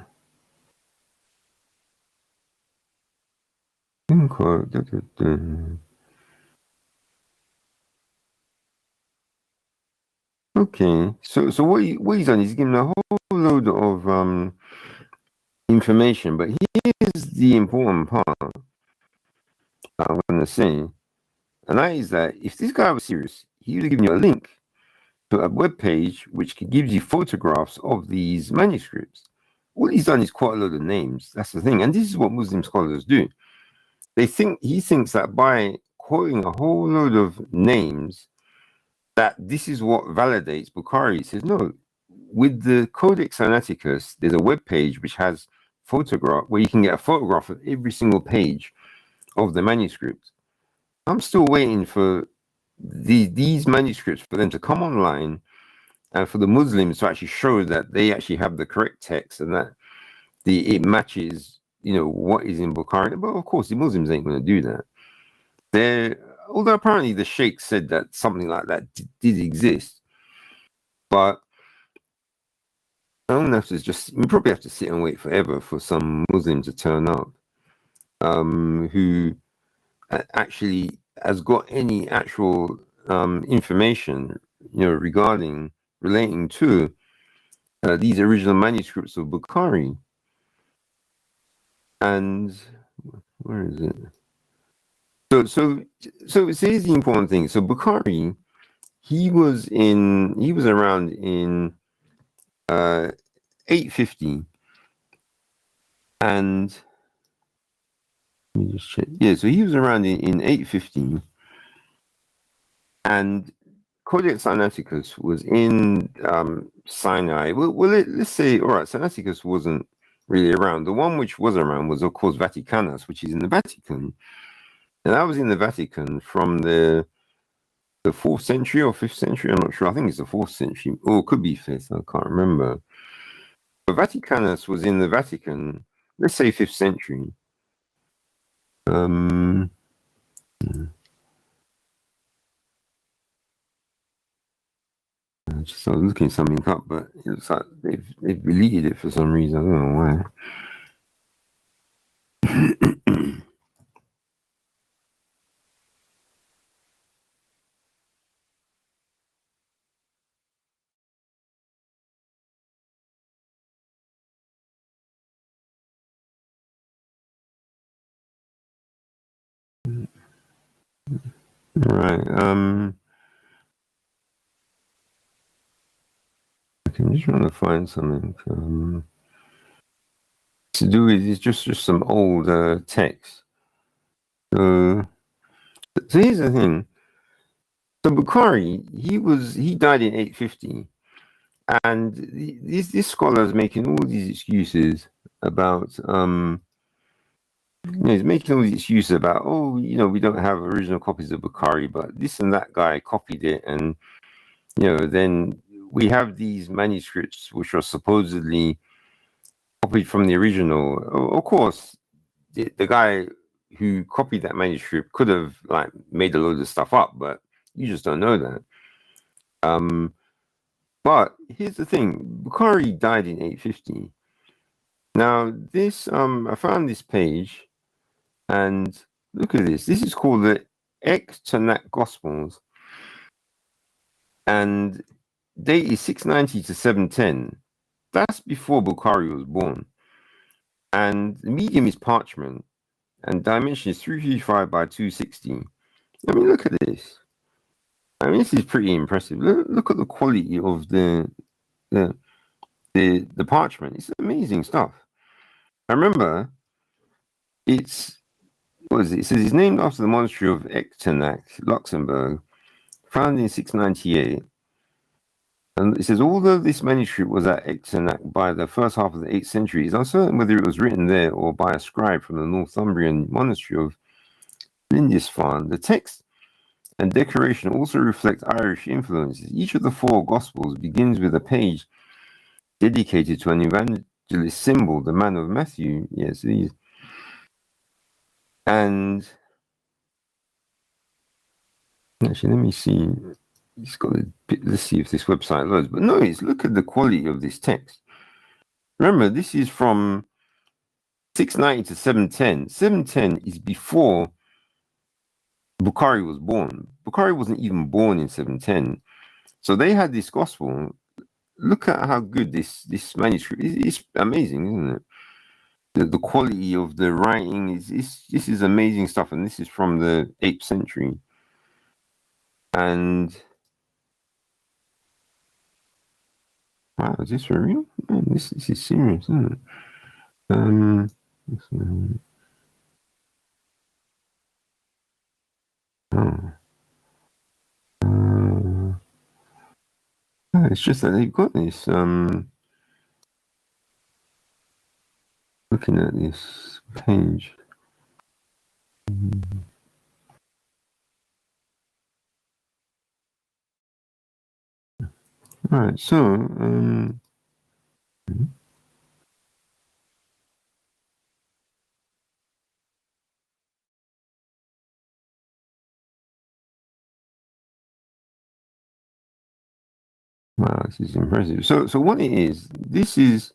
Okay, so what he's done, he's given a whole load of information, but here's the important part I'm going to say, and that is that if this guy was serious, he would have given you a link to a web page which gives you photographs of these manuscripts. All he's done is quite a load of names. That's the thing, and this is what Muslim scholars do. He thinks that by quoting a whole load of names, that this is what validates Bukhari. He says no. With the Codex Sinaiticus, there's a web page which has photograph where you can get a photograph of every single page of the manuscript. I'm still waiting for these manuscripts for them to come online and for the Muslims to actually show that they actually have the correct text and that it matches, what is in Bukhari. But of course, the Muslims ain't going to do that. Although apparently the Sheikh said that something like that did exist, but I don't have to we probably have to sit and wait forever for some Muslim to turn up who actually has got any actual information, relating to these original manuscripts of Bukhari. And where is it? So here's the important thing. So Bukhari, he was around in 850, and let me just check. Yeah, so he was around in 850, and Codex Sinaiticus was in Sinai. Well, let's say, all right, Sinaiticus wasn't really around. The one which was around was, of course, Vaticanus, which is in the Vatican. And that was in the Vatican from the 4th century or 5th century. I'm not sure. I think it's the 4th century. Or it could be 5th. I can't remember. But Vaticanus was in the Vatican, let's say 5th century. Um, I was looking something up, but it looks like they've deleted it for some reason. I don't know why. Right. Okay, I'm just trying to find something to do with it's just some old text. So here's the thing. So Bukhari, he died in 850, and this scholar is making all these excuses about he's making all these excuses about we don't have original copies of Bukhari, but this and that guy copied it, and then we have these manuscripts which are supposedly copied from the original. Of course, the guy who copied that manuscript could have like made a load of stuff up, but you just don't know that. But here's the thing: Bukhari died in 850. Now, this I found this page, and look at this. This is called the Tanakh Gospels, and date is 690 to 710. That's before Bukhari was born, and the medium is parchment, and dimension is 355 by 260. I mean, look at this. I mean, this is pretty impressive. Look at the quality of the parchment. It's amazing stuff. I remember it's what is it? It says it's named after the monastery of Echternach, Luxembourg, founded in 698. And it says, although this manuscript was at Echternach by the first half of the 8th century, it's uncertain whether it was written there or by a scribe from the Northumbrian monastery of Lindisfarne. The text and decoration also reflect Irish influences. Each of the 4 Gospels begins with a page dedicated to an evangelist symbol, the man of Matthew. Yes, these. And actually, let me see. Let's see if this website loads. But notice, look at the quality of this text. Remember, this is from 690 to 710. 710 is before Bukhari was born. Bukhari wasn't even born in 710. So they had this gospel. Look at how good this manuscript is. It's amazing, isn't it? The quality of the writing this is amazing stuff, and this is from the 8th century. And wow, is this for real? Man, this is serious, isn't it? It's just that they've got this. Looking at this page. All right, so wow, this is impressive. So what it is, this is,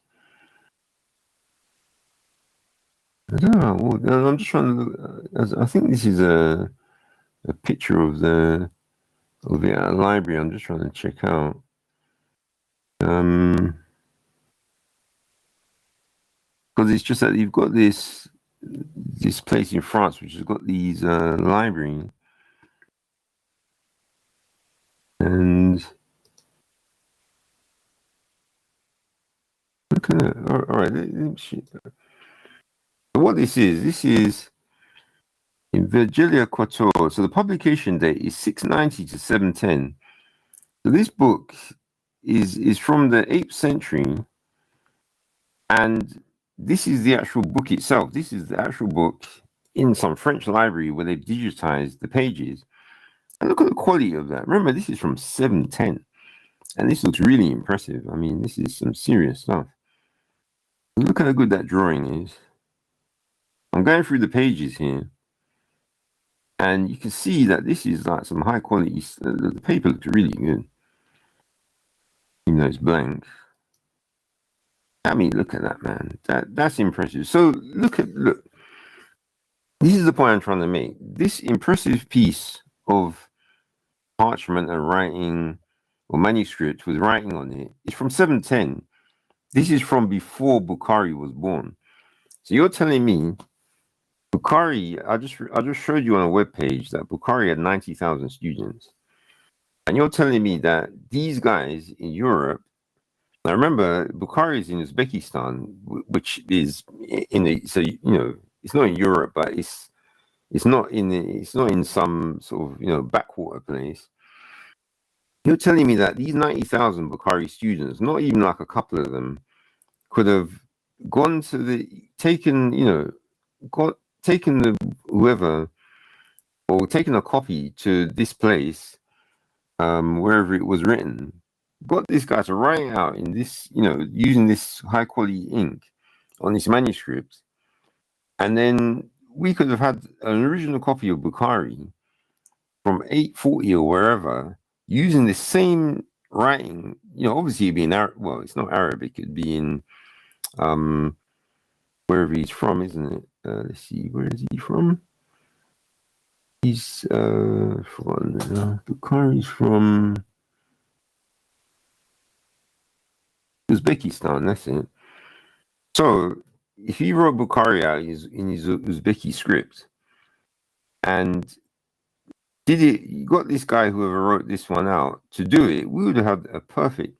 I don't know. I'm just trying to look. I think this is a picture of the library. I'm just trying to check out. Because it's just that you've got this place in France which has got these libraries, and look at it. All right, what this is in Virgilia Quattor. So the publication date is 690 to 710. So this book is from the 8th century, and this is the actual book itself. This is the actual book in some French library where they've digitized the pages. And look at the quality of that. Remember, this is from 710. And this looks really impressive. I mean, this is some serious stuff. Look how good that drawing is. I'm going through the pages here. And you can see that this is like some high quality. The paper looks really good, even though it's blank. I mean, look at that, man. That's impressive. So look. This is the point I'm trying to make. This impressive piece of parchment and writing or manuscript with writing on it is from 710. This is from before Bukhari was born. So you're telling me Bukhari, I just showed you on a web page that Bukhari had 90,000 students. And you're telling me that these guys in Europe, now remember Bukhari is in Uzbekistan, which is in the, so you know, it's not in Europe, but it's not in some sort of backwater place. You're telling me that these 90,000 Bukhari students, not even like a couple of them, could have gone to taken the whoever or taken a copy to this place, wherever it was written, got this guy to write it out in this, using this high quality ink on this manuscript, and then we could have had an original copy of Bukhari from 840 or wherever using the same writing. Obviously it'd be in Arabic. Well, it's not Arabic. It'd be in wherever he's from, isn't it? Let's see, where is he from? He's Bukhari's from Uzbekistan. That's it. So if he wrote Bukhari out in his Uzbeki script and you got this guy, whoever wrote this one out, to do it, we would have had a perfect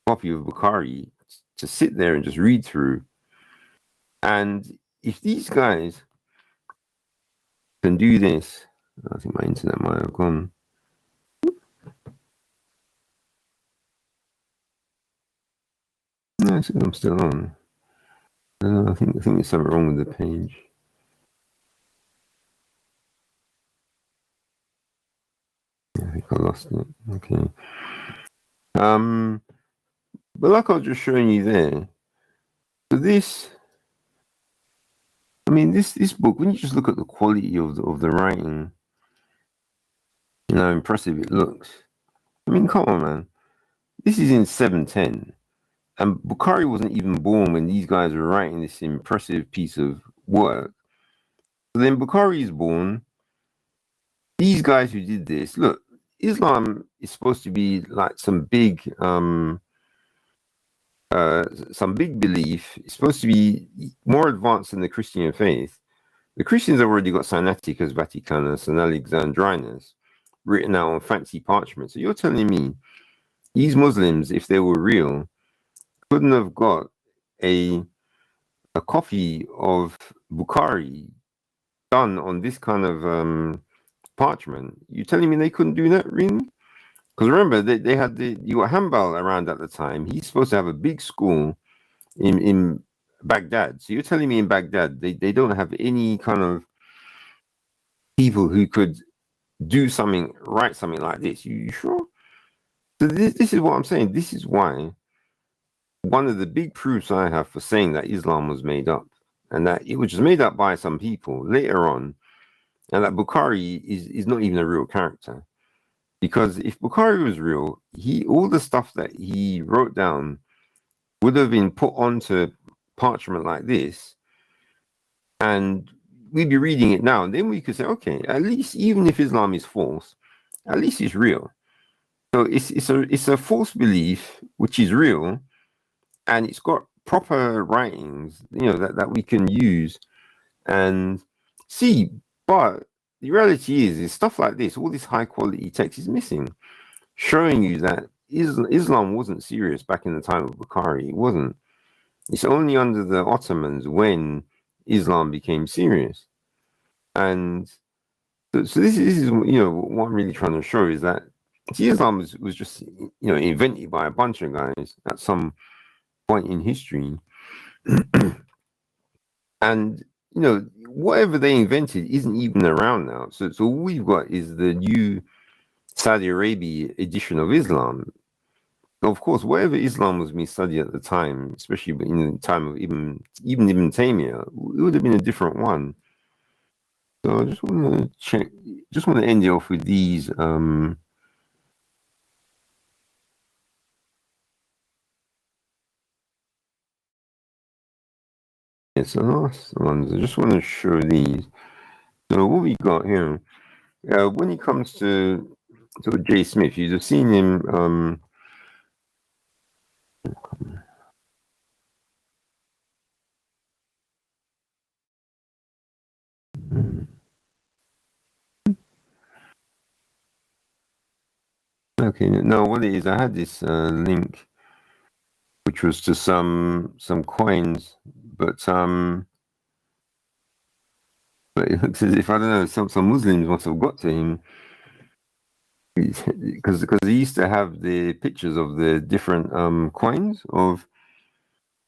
copy of Bukhari to sit there and just read through. And if these guys can do this, I think my internet might have gone. No, I'm still on. I think there's something wrong with the page. I think I lost it. Okay. But like I was just showing you there, so this, I mean, this book, when you just look at the quality of the writing, how impressive it looks. I mean, come on, man. This is in 710. And Bukhari wasn't even born when these guys were writing this impressive piece of work. So then Bukhari is born. These guys who did this, look, Islam is supposed to be like some big belief. It's supposed to be more advanced than the Christian faith. The Christians have already got Sinaiticus Vaticanus and Alexandrinus written out on fancy parchment. So you're telling me these Muslims, if they were real, couldn't have got a copy of Bukhari done on this kind of parchment? You're telling me they couldn't do that, really? Because remember, they had you got Hanbal around at the time. He's supposed to have a big school in Baghdad. So you're telling me in Baghdad they don't have any kind of people who could write something like this? You sure? So this is what I'm saying. This is why one of the big proofs I have for saying that Islam was made up, and that it was just made up by some people later on, and that Bukhari is not even a real character. Because if Bukhari was real, all the stuff that he wrote down would have been put onto parchment like this, and we'd be reading it now, and then we could say, okay, at least even if Islam is false, at least it's real. So it's a false belief which is real, and it's got proper writings, that we can use and see. But the reality is stuff like this, all this high quality text is missing, showing you that Islam wasn't serious back in the time of Bukhari. It wasn't. It's only under the Ottomans when Islam became serious. And so this is what I'm really trying to show is that Islam was just invented by a bunch of guys at some point in history. And whatever they invented isn't even around now. So all we've got is the new Saudi Arabia edition of Islam. Of course, whatever Islam was being studied at the time, especially in the time of even Ibn Taymiyyah, it would have been a different one. So I just want to check. Just want to end it off with these. It's the last ones. I just want to show these. So what we got here, when it comes to J. Smith, you've seen him. Okay, no, what it is, I had this link, which was to some coins, but it looks as if, I don't know, some Muslims must have got to him, because he used to have the pictures of the different coins of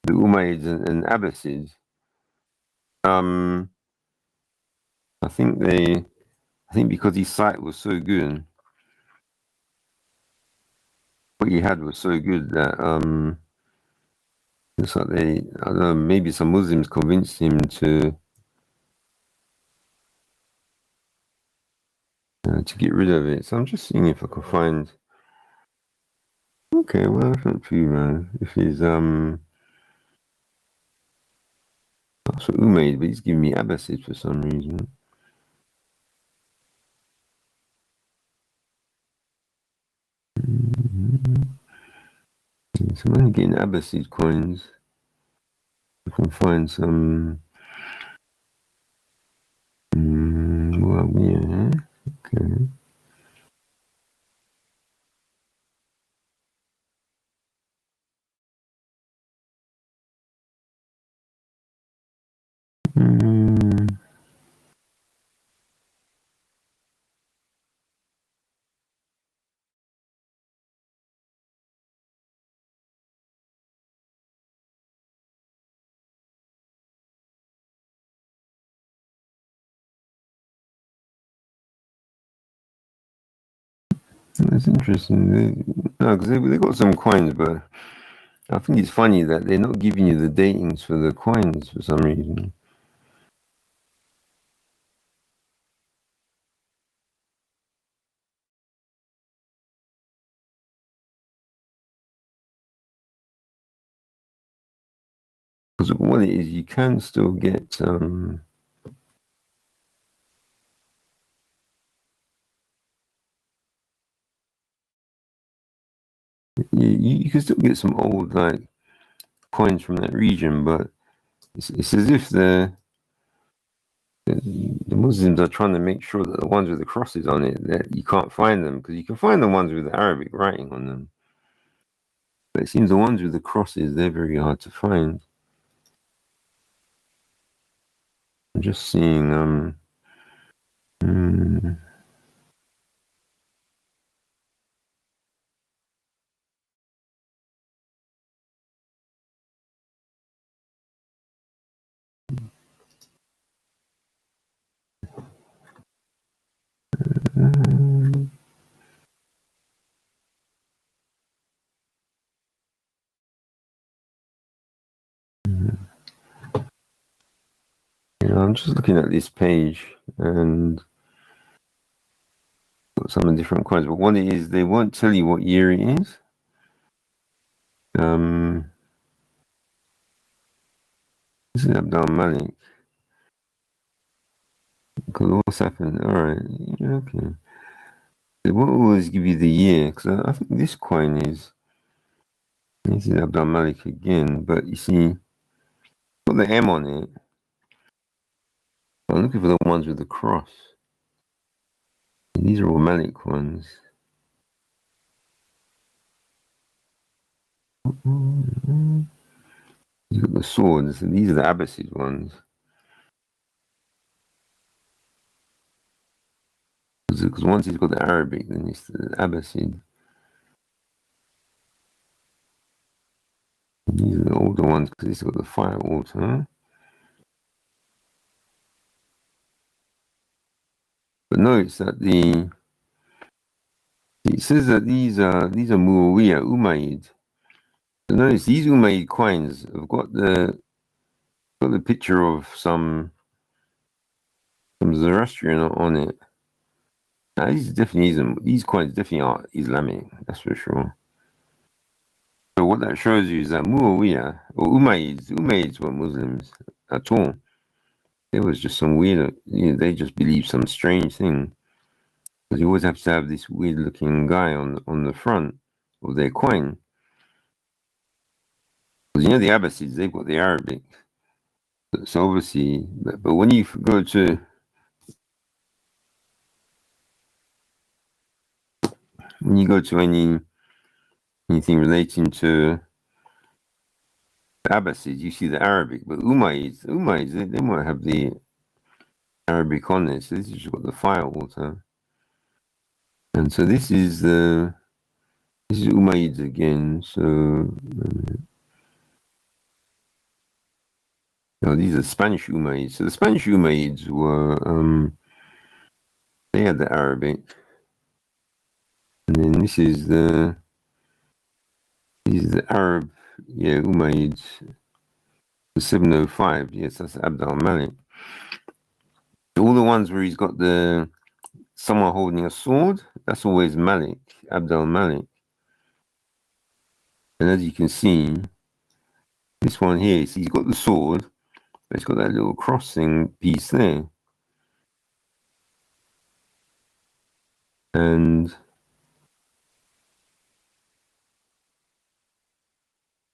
the Umayyads and Abbasids. I think because his site was so good, what he had was so good that it's like I don't know, maybe some Muslims convinced him to get rid of it. So I'm just seeing if I can find. Okay, well, that's not too bad. If he's that's what Umayyad, but he's giving me Abbasids for some reason. So I'm only getting Abbasid coins. I can find some. Well, yeah, okay. That's interesting. No, because they got some coins, but I think it's funny that they're not giving you the datings for the coins for some reason. Because what it is, you can still get you can still get some old like coins from that region, but it's as if the Muslims are trying to make sure that the ones with the crosses on it, that you can't find them, because you can find the ones with the Arabic writing on them, but it seems the ones with the crosses, they're very hard to find. I'm just seeing I'm just looking at this page and got some of the different coins, but one is they won't tell you what year it is. This is al-Malik. Because what's happened? All right, yeah, okay. They won't always give you the year, because I think this coin is. This is al-Malik again, but you see, got the M on it. I'm looking for the ones with the cross. And these are all Malik ones. You've got the swords, and these are the Abbasid ones. Because once he's got the Arabic, then it's the Abbasid. And these are the older ones because he's got the fire altar. But notice that it says that these are Muawiyah, Umayyad. So notice these Umayyad coins have got the picture of some some Zoroastrian on it. Now, these coins definitely are Islamic, that's for sure. So what that shows you is that Muawiyah or Umayyads were Muslims at all. It was just some weird, they just believed some strange thing. Because you always have to have this weird-looking guy on the front of their coin. Because the Abbasids, they've got the Arabic. So obviously, but when you go to anything relating to Abbasids, you see the Arabic. But Umayyads, they might have the Arabic on it. So this is just got the fire water. And so this is Umayyads again. So these are Spanish Umayyads. So the Spanish Umayyads were they had the Arabic. And then this is the Arab, Umayyads. The 705, yes, that's al-Malik. All the ones where he's got someone holding a sword, that's always Malik, al-Malik. And as you can see, this one here, he's got the sword, but it's got that little crossing piece there. And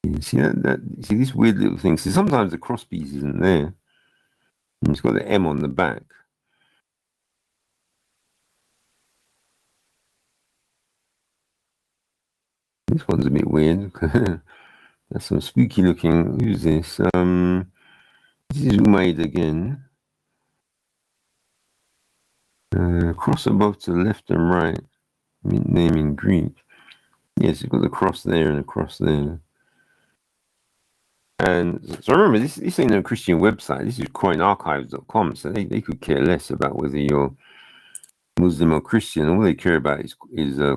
you see see this weird little thing. So sometimes the cross piece isn't there. And it's got the M on the back. This one's a bit weird. That's some spooky looking. Who's this? This is Umayyad again. Cross above to the left and right. Name in Greek. Yes, you've got the cross there and the cross there. And so remember, this ain't no Christian website. This is coinarchives.com. So they could care less about whether you're Muslim or Christian. All they care about is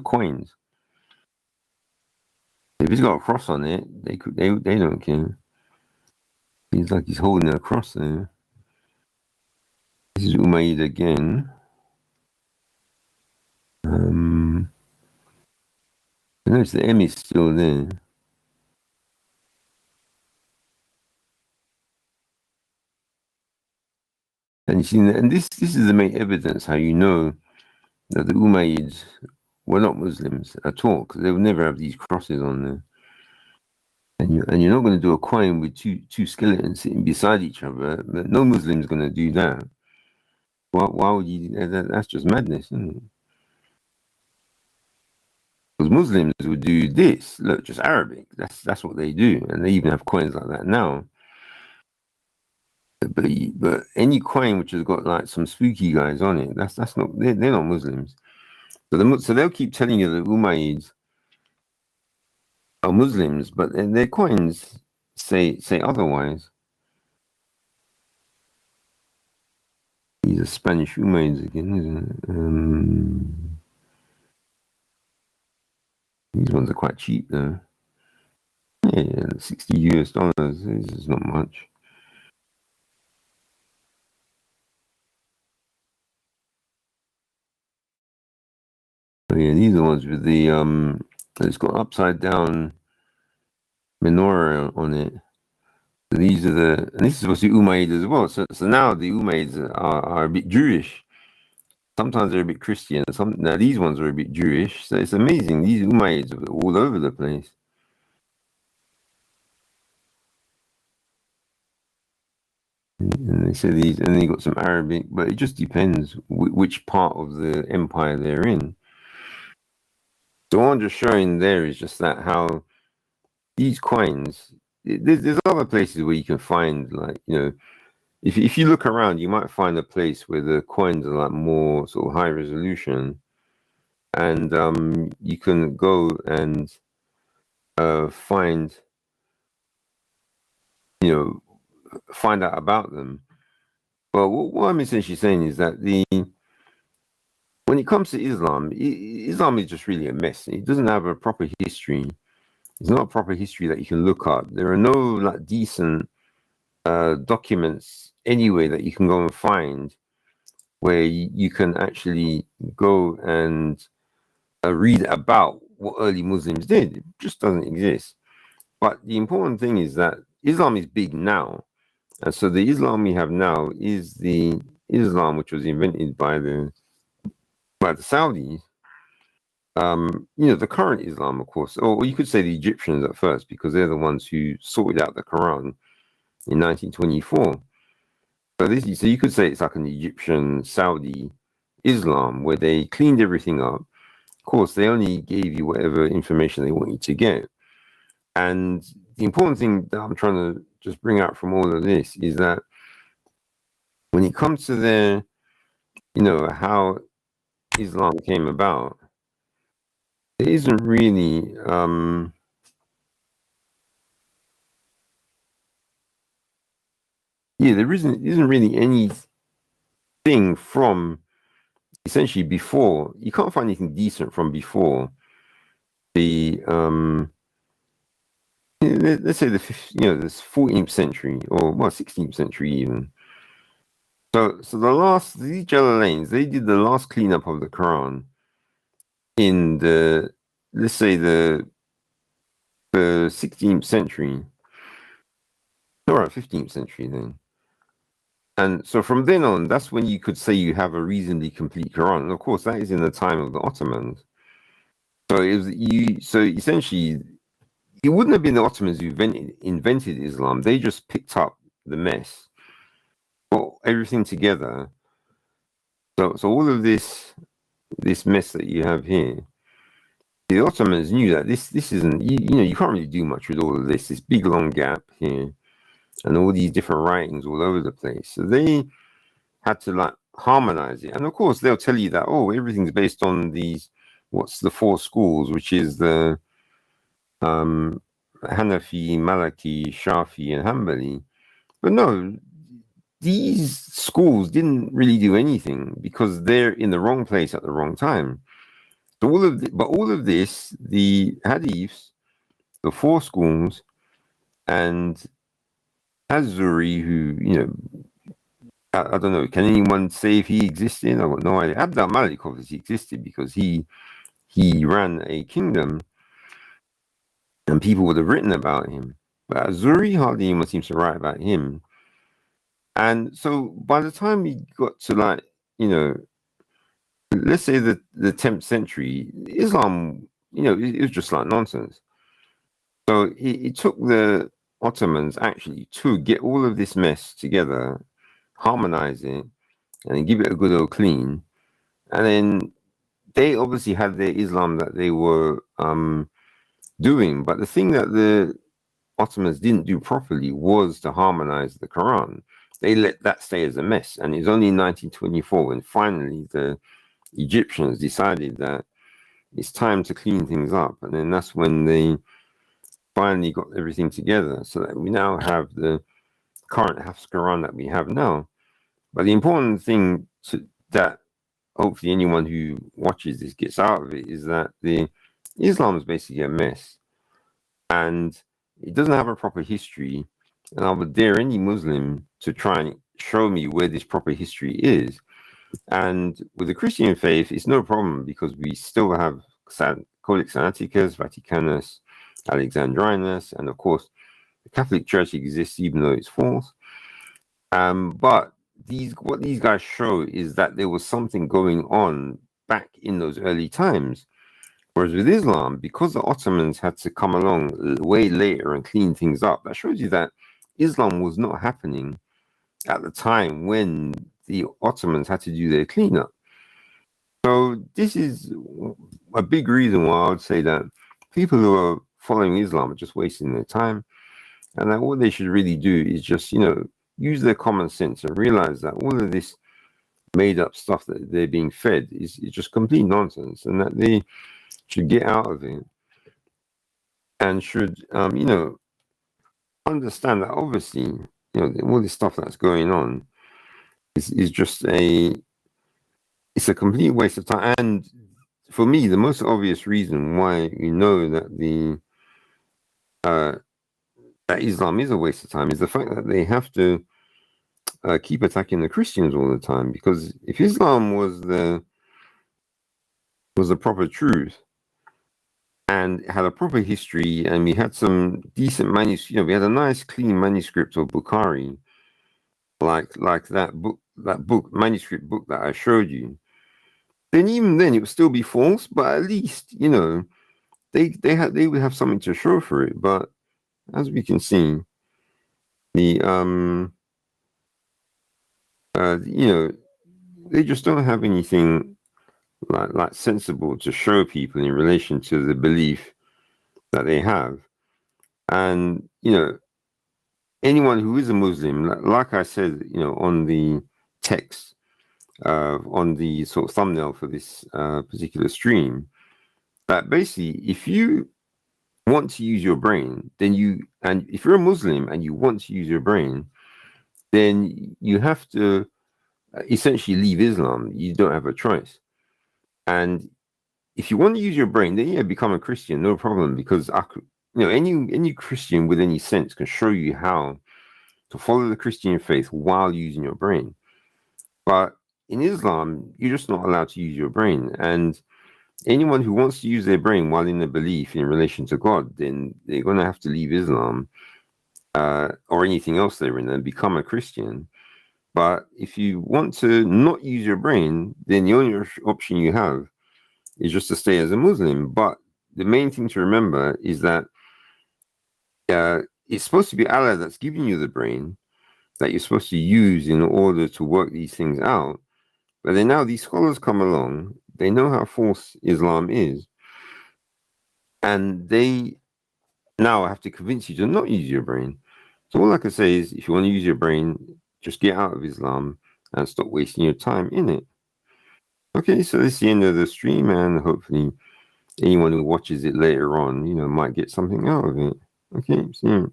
coins. If he's got a cross on it, they don't care. He's like he's holding a cross there. This is Umayyad again. Notice the M is still there. And you see, and this is the main evidence how you know that the Umayyads were not Muslims at all, because they would never have these crosses on there. And you're not going to do a coin with two skeletons sitting beside each other. But no Muslim's going to do that. Why would you? That's just madness, isn't it? Because Muslims would do this. Look, just Arabic. That's what they do, and they even have coins like that now. But any coin which has got like some spooky guys on it, that's not. They're not Muslims. So they'll keep telling you that Umayyads are Muslims, but their coins say otherwise. These are Spanish Umayyads again, isn't it? These ones are quite cheap though. Yeah, $60. This is not much. But yeah, these are the ones with the it's got upside down menorah on it. So these are and this is supposed to be Umayyad as well. So now the Umayyads are a bit Jewish. Sometimes they're a bit Christian. Now these ones are a bit Jewish. So it's amazing. These Umayyads are all over the place. And they say these, and then you got some Arabic, but it just depends which part of the empire they're in. So what I'm just showing there is just that how these coins. There's other places where you can find, like, if you look around, you might find a place where the coins are like more sort of high resolution, and you can go and find out about them. But what I'm essentially saying is that when it comes to Islam, Islam is just really a mess. It doesn't have a proper history. It's not a proper history that you can look up. There are no like decent documents anyway that you can go and find where you can actually go and read about what early Muslims did. It just doesn't exist. But the important thing is that Islam is big now. And so the Islam we have now is the Islam which was invented by the Saudis. The current Islam, of course, or you could say the Egyptians at first, because they're the ones who sorted out the Quran in 1924. So you could say it's like an Egyptian Saudi Islam where they cleaned everything up. Of course, they only gave you whatever information they want you to get. And the important thing that I'm trying to just bring out from all of this is that when it comes to their, how Islam came about, there isn't really there isn't really anything from essentially before. You can't find anything decent from before the let's say the 14th century or 16th century even. So these Jalalains, they did the last cleanup of the Quran in the 16th century, all right, 15th century then. And so from then on, that's when you could say you have a reasonably complete Quran. And of course, that is in the time of the Ottomans. So essentially, it wouldn't have been the Ottomans who invented Islam. They just picked up the mess, put everything together. So all of this mess that you have here, the Ottomans knew that this isn't, you can't really do much with all of this big long gap here and all these different writings all over the place. So they had to harmonize it. And of course, they'll tell you that, everything's based on these, what's the four schools, which is the Hanafi, Maliki, Shafi, and Hanbali. But no, these schools didn't really do anything because they're in the wrong place at the wrong time. So all of this, the hadiths, the four schools, and Az-Zuri, who, I don't know, can anyone say if he existed? I've got no idea. al-Malik obviously existed because he ran a kingdom and people would have written about him. But Az-Zuri, hardly anyone seems to write about him. And so by the time we got to let's say the 10th century, Islam, it was just like nonsense. So it took the Ottomans actually to get all of this mess together, harmonize it, and then give it a good old clean. And then they obviously had their Islam that they were doing. But the thing that the Ottomans didn't do properly was to harmonize the Quran. They let that stay as a mess. And it was only in 1924 when finally the Egyptians decided that it's time to clean things up. And then that's when they finally got everything together so that we now have the current Hafs Quran that we have now. But the important thing that hopefully anyone who watches this gets out of it is that the Islam is basically a mess. And it doesn't have a proper history. And I would dare any Muslim to try and show me where this proper history is. And with the Christian faith, it's no problem because we still have Codex Sinaiticus, Vaticanus, Alexandrinus, and of course, the Catholic Church exists even though it's false. But what these guys show is that there was something going on back in those early times. Whereas with Islam, because the Ottomans had to come along way later and clean things up, that shows you that Islam was not happening at the time when the Ottomans had to do their cleanup. So this is a big reason why I would say that people who are following Islam are just wasting their time, and that what they should really do is just, use their common sense and realize that all of this made up stuff that they're being fed is just complete nonsense, and that they should get out of it and should, understand that obviously, all this stuff that's going on is just it's a complete waste of time. And for me, the most obvious reason why we know that that Islam is a waste of time is the fact that they have to keep attacking the Christians all the time, because if Islam was the proper truth and had a proper history, and we had some decent manuscript, we had a nice clean manuscript of Bukhari, like that manuscript book that I showed you, then even then it would still be false, but at least they would have something to show for it. But as we can see, the they just don't have anything like sensible to show people in relation to the belief that they have. And anyone who is a Muslim, like I said, on the text, on the sort of thumbnail for this particular stream, that basically, if you want to use your brain, and if you're a Muslim and you want to use your brain, then you have to essentially leave Islam. You don't have a choice. And if you want to use your brain, then become a Christian, no problem, because any Christian with any sense can show you how to follow the Christian faith while using your brain. But in Islam, you're just not allowed to use your brain. And anyone who wants to use their brain while in a belief in relation to God, then they're going to have to leave Islam or anything else they're in and become a Christian. But if you want to not use your brain, then the only option you have is just to stay as a Muslim. But the main thing to remember is that it's supposed to be Allah that's giving you the brain that you're supposed to use in order to work these things out. But then now these scholars come along, they know how false Islam is, and they now have to convince you to not use your brain. So all I can say is, if you want to use your brain, just get out of Islam and stop wasting your time in it. Okay, so this is the end of the stream, and hopefully anyone who watches it later on, might get something out of it. Okay, see you.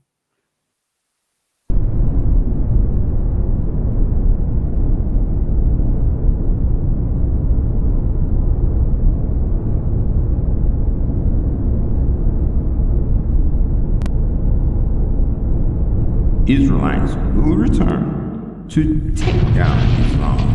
Israelites will return to take down Islam.